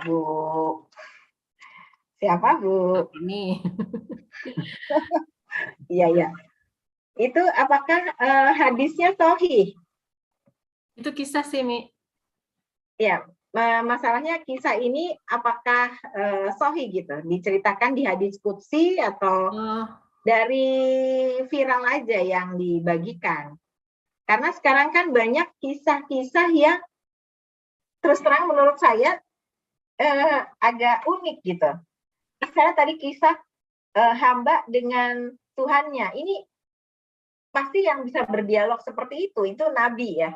Bu siapa Bu? Ini. Iya ya. Itu apakah hadisnya sahih? Itu kisah sih, Mi. Ya, masalahnya kisah ini apakah sahih gitu? Diceritakan di hadis qudsi atau Oh, dari viral aja yang dibagikan? Karena sekarang kan banyak kisah-kisah yang terus terang menurut saya agak unik gitu. Misalnya tadi kisah hamba dengan Tuhannya. Ini pasti yang bisa berdialog seperti itu nabi ya.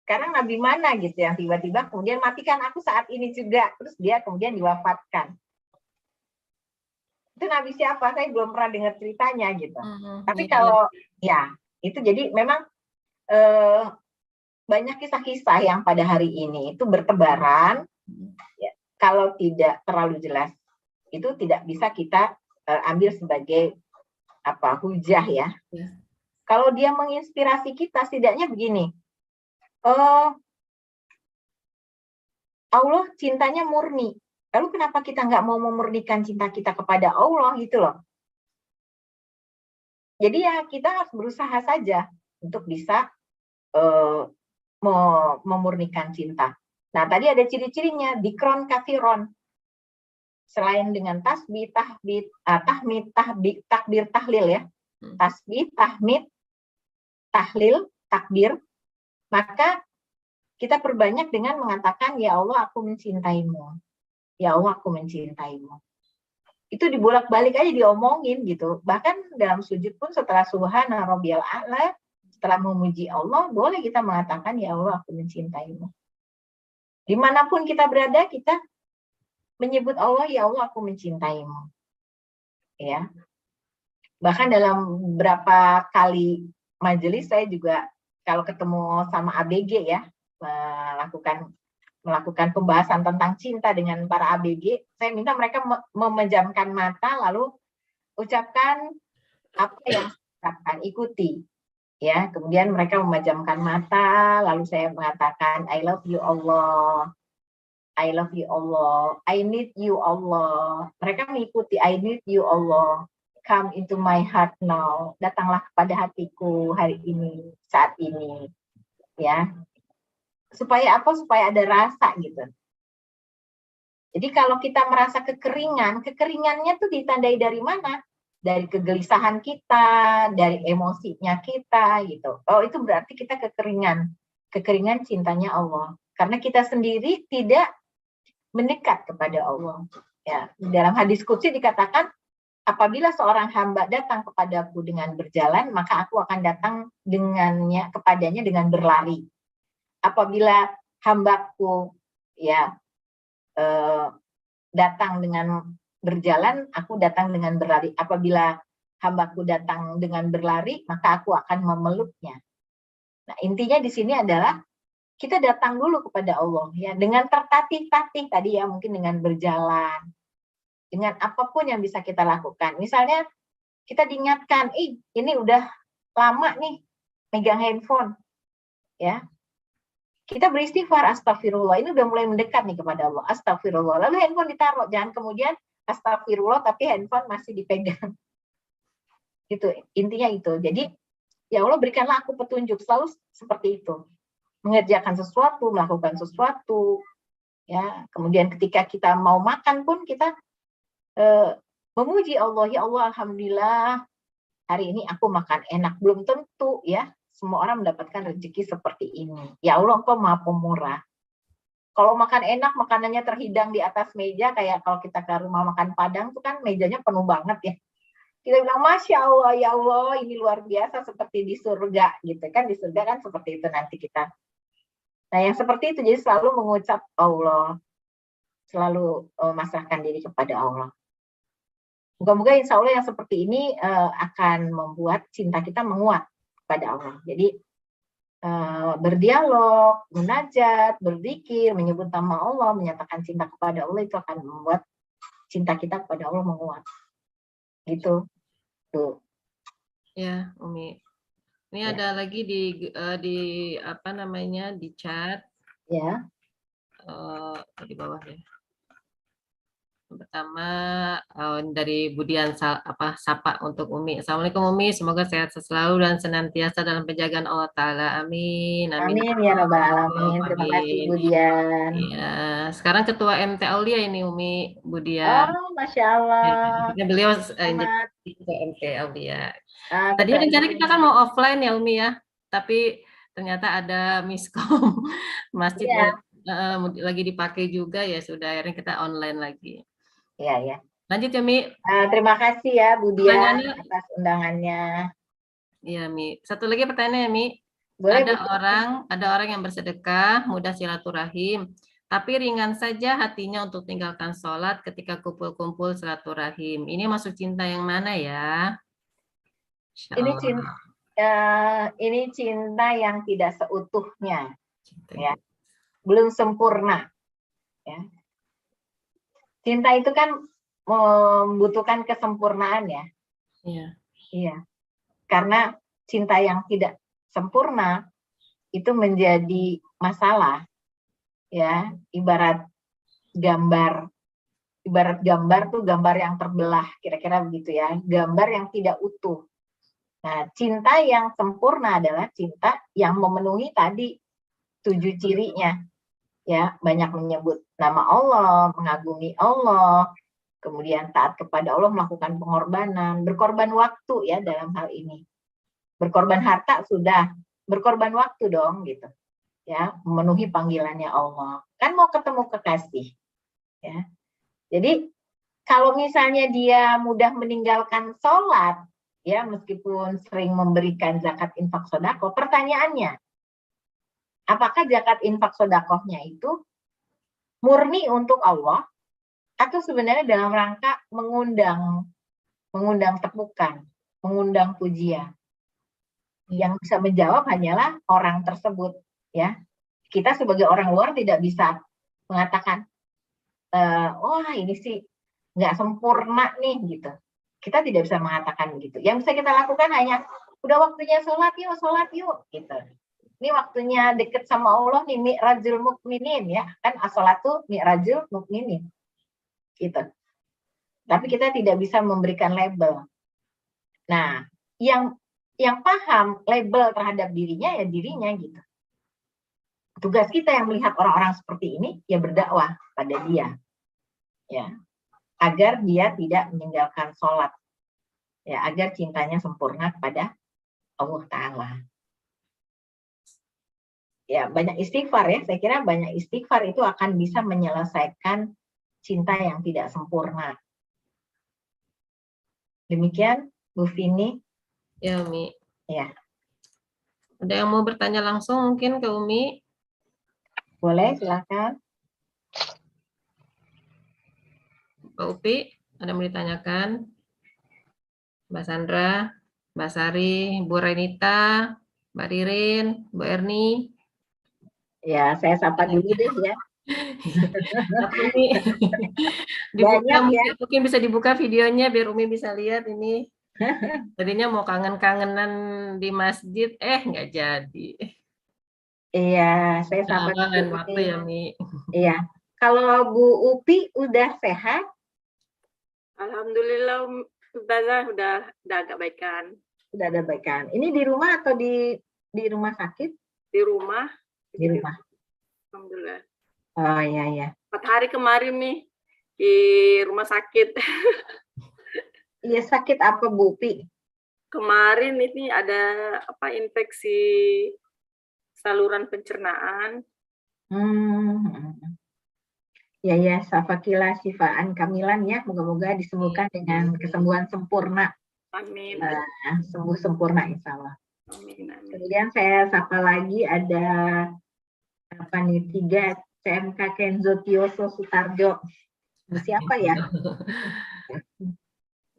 Sekarang nabi mana gitu yang tiba-tiba kemudian matikan aku saat ini juga, terus dia kemudian diwafatkan. Itu nabi siapa? Saya belum pernah dengar ceritanya gitu. Tapi iya, iya. kalau ya itu jadi memang banyak kisah-kisah yang pada hari ini itu bertebaran. Ya, kalau tidak terlalu jelas itu tidak bisa kita ambil sebagai hujah ya. Ya. Kalau dia menginspirasi kita, setidaknya begini, Allah cintanya murni. Lalu kenapa kita nggak mau memurnikan cinta kita kepada Allah gitu loh? Jadi ya kita harus berusaha saja untuk bisa memurnikan cinta. Nah tadi ada ciri-cirinya, dikron kafiron. Selain dengan tasbih, tahmid, takbir, tahlil ya. Tasbih, tahmid, tahlil, takbir. Maka kita perbanyak dengan mengatakan, ya Allah aku mencintaimu. Ya Allah aku mencintaimu. Itu dibolak-balik aja diomongin gitu. Bahkan dalam sujud pun setelah subhana rabbiyal a'la, setelah memuji Allah, boleh kita mengatakan, ya Allah aku mencintaimu. Dimanapun kita berada, kita menyebut Allah, ya Allah aku mencintaimu. Ya. Bahkan dalam beberapa kali majelis saya juga kalau ketemu sama ABG ya, melakukan pembahasan tentang cinta dengan para ABG, saya minta mereka memejamkan mata lalu ucapkan apa yang akan ikuti. Ya, kemudian mereka memejamkan mata, lalu saya mengatakan I love you Allah. I love you Allah. I need you Allah. Mereka mengikuti I need you Allah. Come into my heart now. Datanglah kepada hatiku hari ini, saat ini. Ya. Supaya apa? Supaya ada rasa gitu. Jadi kalau kita merasa kekeringannya tuh ditandai dari mana? Dari kegelisahan kita, dari emosinya kita gitu. Oh, itu berarti kita kekeringan cintanya Allah. Karena kita sendiri tidak mendekat kepada Allah. Ya, dalam hadis qudsi dikatakan, apabila seorang hamba datang kepadaku dengan berjalan, maka aku akan datang kepadanya dengan berlari. Apabila hambaku ya datang dengan berjalan, aku datang dengan berlari. Apabila hambaku datang dengan berlari, maka aku akan memeluknya. Nah, intinya di sini adalah kita datang dulu kepada Allah ya, dengan tertatih-tatih tadi ya, mungkin dengan berjalan, dengan apapun yang bisa kita lakukan. Misalnya kita diingatkan, ini udah lama nih megang handphone, ya. Kita beristighfar, astagfirullah, ini udah mulai mendekat nih kepada Allah, astagfirullah. Lalu handphone ditaruh, jangan kemudian astagfirullah tapi handphone masih dipegang. Gitu, intinya itu. Jadi ya Allah berikanlah aku petunjuk, selalu seperti itu. Mengerjakan sesuatu, melakukan sesuatu, ya. Kemudian ketika kita mau makan pun kita memuji Allah, ya Allah alhamdulillah hari ini aku makan enak. Belum tentu ya semua orang mendapatkan rezeki seperti ini. Ya Allah engkau maha pemurah. Kalau makan enak, makanannya terhidang di atas meja, kayak kalau kita ke rumah makan Padang tuh kan mejanya penuh banget ya. Kita bilang Masya Allah, ya Allah ini luar biasa seperti di surga gitu kan. Di surga kan seperti itu nanti kita. Nah yang seperti itu jadi selalu mengucap Allah, selalu masrahkan diri kepada Allah. Moga-moga insya Allah yang seperti ini akan membuat cinta kita menguat kepada Allah. Jadi berdialog, munajat, berzikir, menyebut nama Allah, menyatakan cinta kepada Allah itu akan membuat cinta kita kepada Allah menguat. Gitu. Tuh. Ya, Umi. Ini Ya. ada lagi di apa namanya di chat. Ya. di bawah ya. Yang pertama dari Budian Sapa untuk Umi. Assalamualaikum Umi, semoga sehat selalu dan senantiasa dalam penjagaan Allah Ta'ala. Amin. Amin. Amin ya Rabbal Alamin. Terima kasih Amin. Budian. Iya, sekarang Ketua MT Aulia ini Umi Budian. Oh, Masya Allah. Beliau Selamat. Ketua MT Aulia. Ah, Tadi Ketua rencana MT. kita kan mau offline ya Umi ya, tapi ternyata ada miskom masjid Iya. lagi dipakai juga ya sudah akhirnya kita online lagi. Iya, ya. Lanjut ya Mi. Terima kasih ya Budian Pertanyaannya, atas undangannya. iya Mi. Satu lagi pertanyaannya Mi. Boleh, Bu? Ada orang yang bersedekah, mudah silaturahim, tapi ringan saja hatinya untuk tinggalkan sholat ketika kumpul-kumpul silaturahim. Ini masuk cinta yang mana ya? Insya Ini Allah. cinta, ini cinta yang tidak seutuhnya, Cinta ya, belum sempurna. Ya. Cinta itu kan membutuhkan kesempurnaan ya. Iya. Iya. Karena cinta yang tidak sempurna itu menjadi masalah, ya. Ibarat gambar tuh gambar yang terbelah, kira-kira begitu ya. Gambar yang tidak utuh. Nah, cinta yang sempurna adalah cinta yang memenuhi tadi 7 cirinya. Ya, banyak menyebut nama Allah, mengagumi Allah, kemudian taat kepada Allah, melakukan pengorbanan, berkorban waktu ya dalam hal ini. Berkorban harta sudah, berkorban waktu dong gitu. Ya, memenuhi panggilannya Allah. Kan mau ketemu kekasih. Ya. Jadi kalau misalnya dia mudah meninggalkan sholat, ya meskipun sering memberikan zakat infak sodako, pertanyaannya, apakah zakat infak sodakohnya itu murni untuk Allah atau sebenarnya dalam rangka mengundang tepukan, mengundang pujian? Yang bisa menjawab hanyalah orang tersebut, ya. Kita sebagai orang luar tidak bisa mengatakan, wah ini sih nggak sempurna nih gitu. Kita tidak bisa mengatakan begitu. Yang bisa kita lakukan hanya udah waktunya sholat yuk gitu. Ini waktunya deket sama Allah nih, mi'rajul mukminin ya. Kan as-sholatu mi'rajul mukminin. Gitu. Tapi kita tidak bisa memberikan label. Nah, yang paham label terhadap dirinya ya dirinya gitu. Tugas kita yang melihat orang-orang seperti ini ya berdakwah pada dia. Ya. Agar dia tidak meninggalkan sholat. Ya, agar cintanya sempurna kepada Allah Ta'ala. Ya, banyak istighfar ya. Saya kira banyak istighfar itu akan bisa menyelesaikan cinta yang tidak sempurna. Demikian, Bu Vini. Ya, Umi. Ya. Ada yang mau bertanya langsung mungkin ke Umi? Boleh, silakan. Mbak Upi, ada yang mau ditanyakan? Mbak Sandra, Mbak Sari, Bu Renita, Mbak Ririn, Bu Erni. Ya, saya sapa dulu deh ya. Umi, dibuka, Banyak ya. mungkin bisa dibuka videonya biar Umi bisa lihat ini. Tadinya mau kangen-kangenan di masjid, nggak jadi. Iya, saya sapa Kangen dulu waktu ya, Mi. Iya. Kalau Bu Upi udah sehat? Alhamdulillah, Ustazah udah agak baikan. Udah ada baikan. Ini di rumah atau di rumah sakit? Di rumah. Di rumah. Alhamdulillah. Oh iya. 4 hari kemarin nih di rumah sakit. Iya, sakit apa Bu Upi? Kemarin ini ada infeksi saluran pencernaan. Ya, safakila sifaan kamilan ya. Moga-moga disembuhkan dengan kesembuhan sempurna. Amin. Sembuh sempurna insya Allah. Amin. Kemudian saya sapa lagi ada 3 CMK Kenzo Tioso Sutarjo. Siapa ya?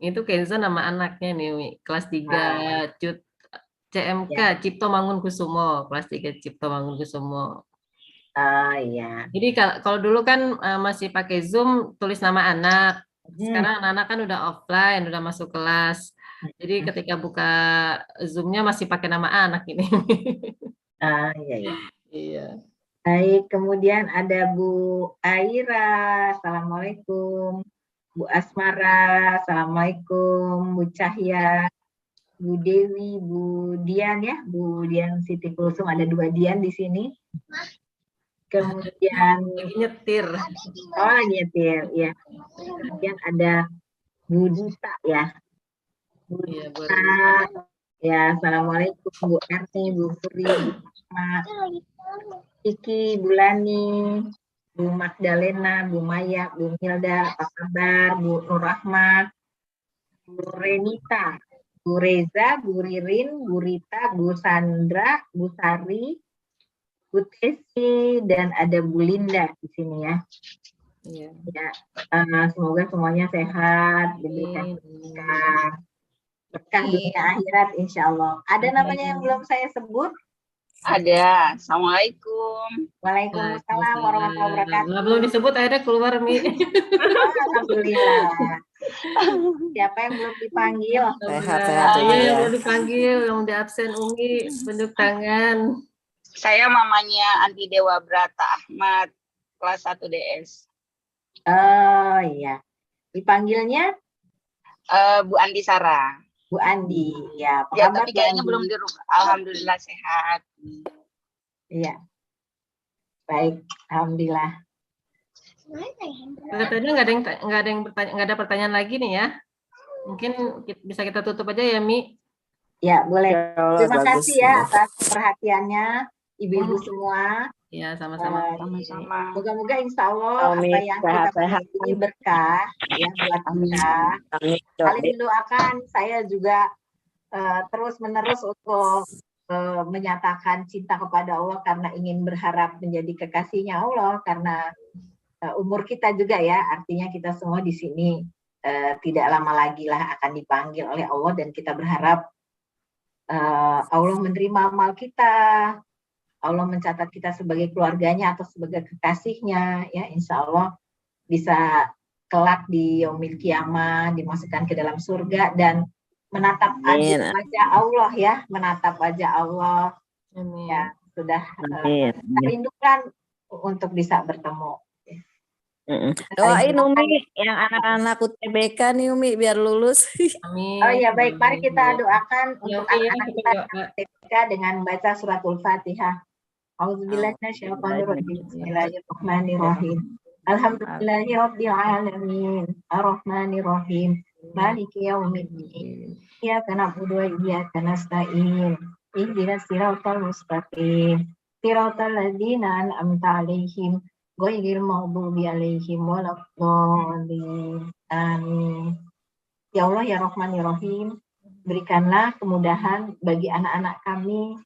Itu Kenzo nama anaknya nih, Mi. Kelas 3 CMK ya. Cipto Mangunkusumo, kelas 3 Cipto Mangunkusumo. Iya. Jadi kalau dulu kan masih pakai Zoom tulis nama anak. Sekarang anak-anak kan udah offline, udah masuk kelas. Jadi ketika buka Zoom-nya masih pakai nama anak ini. Iya. Iya. Baik, kemudian ada Bu Aira, Assalamualaikum. Bu Asmara, Assalamualaikum. Bu Cahya, Bu Dewi, Bu Dian ya, Bu Dian Siti Kulsum, ada 2 Dian di sini. Kemudian, Lagi nyetir. oh nyetir, ya. Kemudian ada Bu Dita ya. Bu Iya, Bu Dita, ya, Assalamualaikum. Bu Erni, Bu Puri, Bu Asma, Kiki, Bu Lani, Bu Magdalena, Bu Maya, Bu Milda, apa kabar? Bu Nur Rahmat, Bu Renita, Bu Reza, Bu Ririn, Bu Rita, Bu Sandra, Bu Sari, Bu Tesi, dan ada Bu Linda di sini ya. Iya. Ya, semoga semuanya sehat, diberikan berkah dunia akhirat, insya Allah. Ada namanya yang belum saya sebut? Ada. Assalamualaikum. Waalaikumsalam warahmatullahi wabarakatuh. Nah, belum disebut akhirnya keluar, Mi. Alhamdulillah. Siapa yang belum dipanggil? Sehat-sehat Iya, ya. yang belum dipanggil, yang di absen Umi, tunjuk tangan. Saya mamanya Andi Dewa Brata Ahmad, kelas 1 DS. Oh iya. Dipanggilnya Bu Andi Sarah. Bu Andi. Ya, apa Ya, kabar tapi Bu kayaknya Andi? belum di rumah. Alhamdulillah sehat. Iya. Baik, alhamdulillah. Katanya nggak ada pertanyaan lagi nih ya. Mungkin bisa kita tutup aja ya, Mi. Ya, boleh. Ya Allah, Terima bagus. kasih ya atas perhatiannya ibu-ibu semua. Ya, sama-sama. Sama-sama. Moga-moga insya Allah Amin. apa yang kita Sehat-sehat. bahas ini berkah ya buat kita. Amin. Saling mendoakan, saya juga terus-menerus untuk menyatakan cinta kepada Allah karena ingin berharap menjadi kekasihnya Allah, karena umur kita juga ya, artinya kita semua di sini tidak lama lagi lah akan dipanggil oleh Allah, dan kita berharap Allah menerima amal kita, Allah mencatat kita sebagai keluarganya atau sebagai kekasihnya, ya insya Allah bisa kelak di yaumil kiamah dimasukkan ke dalam surga dan menatap wajah Allah ya, menatap wajah Allah. Amin. Ya, sudah Amin. kita rindukan untuk bisa bertemu. Doain Umi yang anak-anak UTBK nih Umi biar lulus. Amin. Oh ya baik, mari kita doakan Ya, untuk oke, ya, anak-anak kita kita doa. ketika dengan baca suratul Fatihah. Auzubillahi minasyaitonir rajim. Bismillahirrahmanirrahim. Alhamdulillahirabbil alamin. Arrahmanirrahim. Maliki yaumiddin. Iyyaka na'budu wa iyyaka nasta'in. Ihdinas siratal mustaqim. Siratal ladzina an'amta 'alaihim ghairil maghdubi 'alaihim waladdallin. Amin. Ya Allah ya Rahman ya Rahim, berikanlah kemudahan bagi anak-anak kami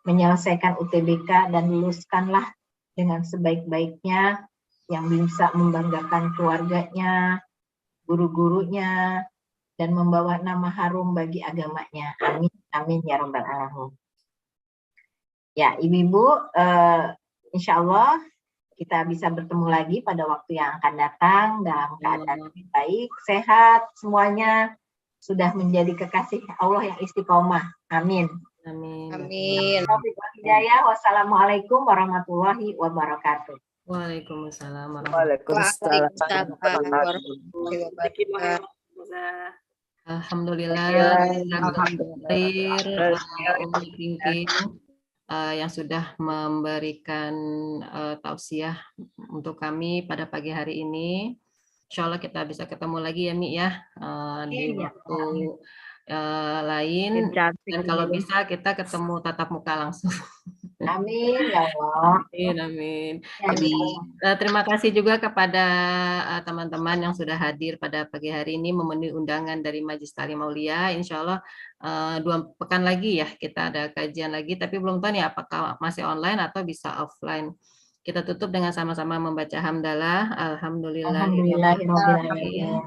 menyelesaikan UTBK dan luluskanlah dengan sebaik-baiknya yang bisa membanggakan keluarganya, guru-gurunya, dan membawa nama harum bagi agamanya. Amin, amin ya Rabbal Alamin. Ya, Ibu-Ibu, insya Allah kita bisa bertemu lagi pada waktu yang akan datang dalam keadaan lebih baik, sehat, semuanya sudah menjadi kekasih Allah yang istiqomah. Amin. Amin. Amin. Wassalamualaikum warahmatullahi wabarakatuh. Waalaikumsalam. Waalaikumsalam. warahmatullahi wabarakatuh. Alhamdulillah. Umi Kingking yang sudah memberikan tausiah untuk kami pada pagi hari ini. Insya Allah kita bisa ketemu lagi ya Mi ya di waktu lain, dan kalau bisa kita ketemu tatap muka langsung. Amin ya Allah. Amin. Jadi, terima kasih juga kepada teman-teman yang sudah hadir pada pagi hari ini memenuhi undangan dari Majelis Ta'lim Aulia. Insya Allah 2 pekan lagi ya kita ada kajian lagi, tapi belum tahu nih apakah masih online atau bisa offline. Kita tutup dengan sama-sama membaca hamdalah. Alhamdulillah. Alhamdulillahirabbil alamin.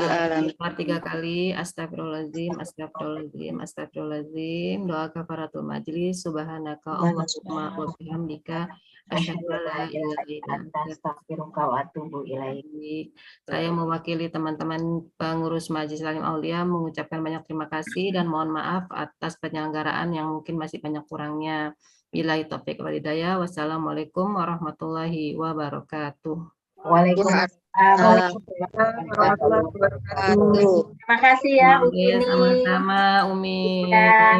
alamin. Istighfar 3 kali, astagfirullahaladzim, astagfirullahaladzim, astagfirullahaladzim. Doa kafaratul majlis, subhanaka Allahumma wa bihamdika, asyhadu an la ilaha illa anta, Astaghfiruka wa atubu ilaik. Saya mewakili teman-teman pengurus Majelis Taklim Aulia mengucapkan banyak terima kasih dan mohon maaf atas penyelenggaraan yang mungkin masih banyak kurangnya. Billahi taufiq wal hidayah. Wassalamualaikum warahmatullahi wabarakatuh. Waalaikumsalam. Warahmatullahi wabarakatuh. Terima kasih ya Bu Oke, Tini. sama-sama Umi. Ya.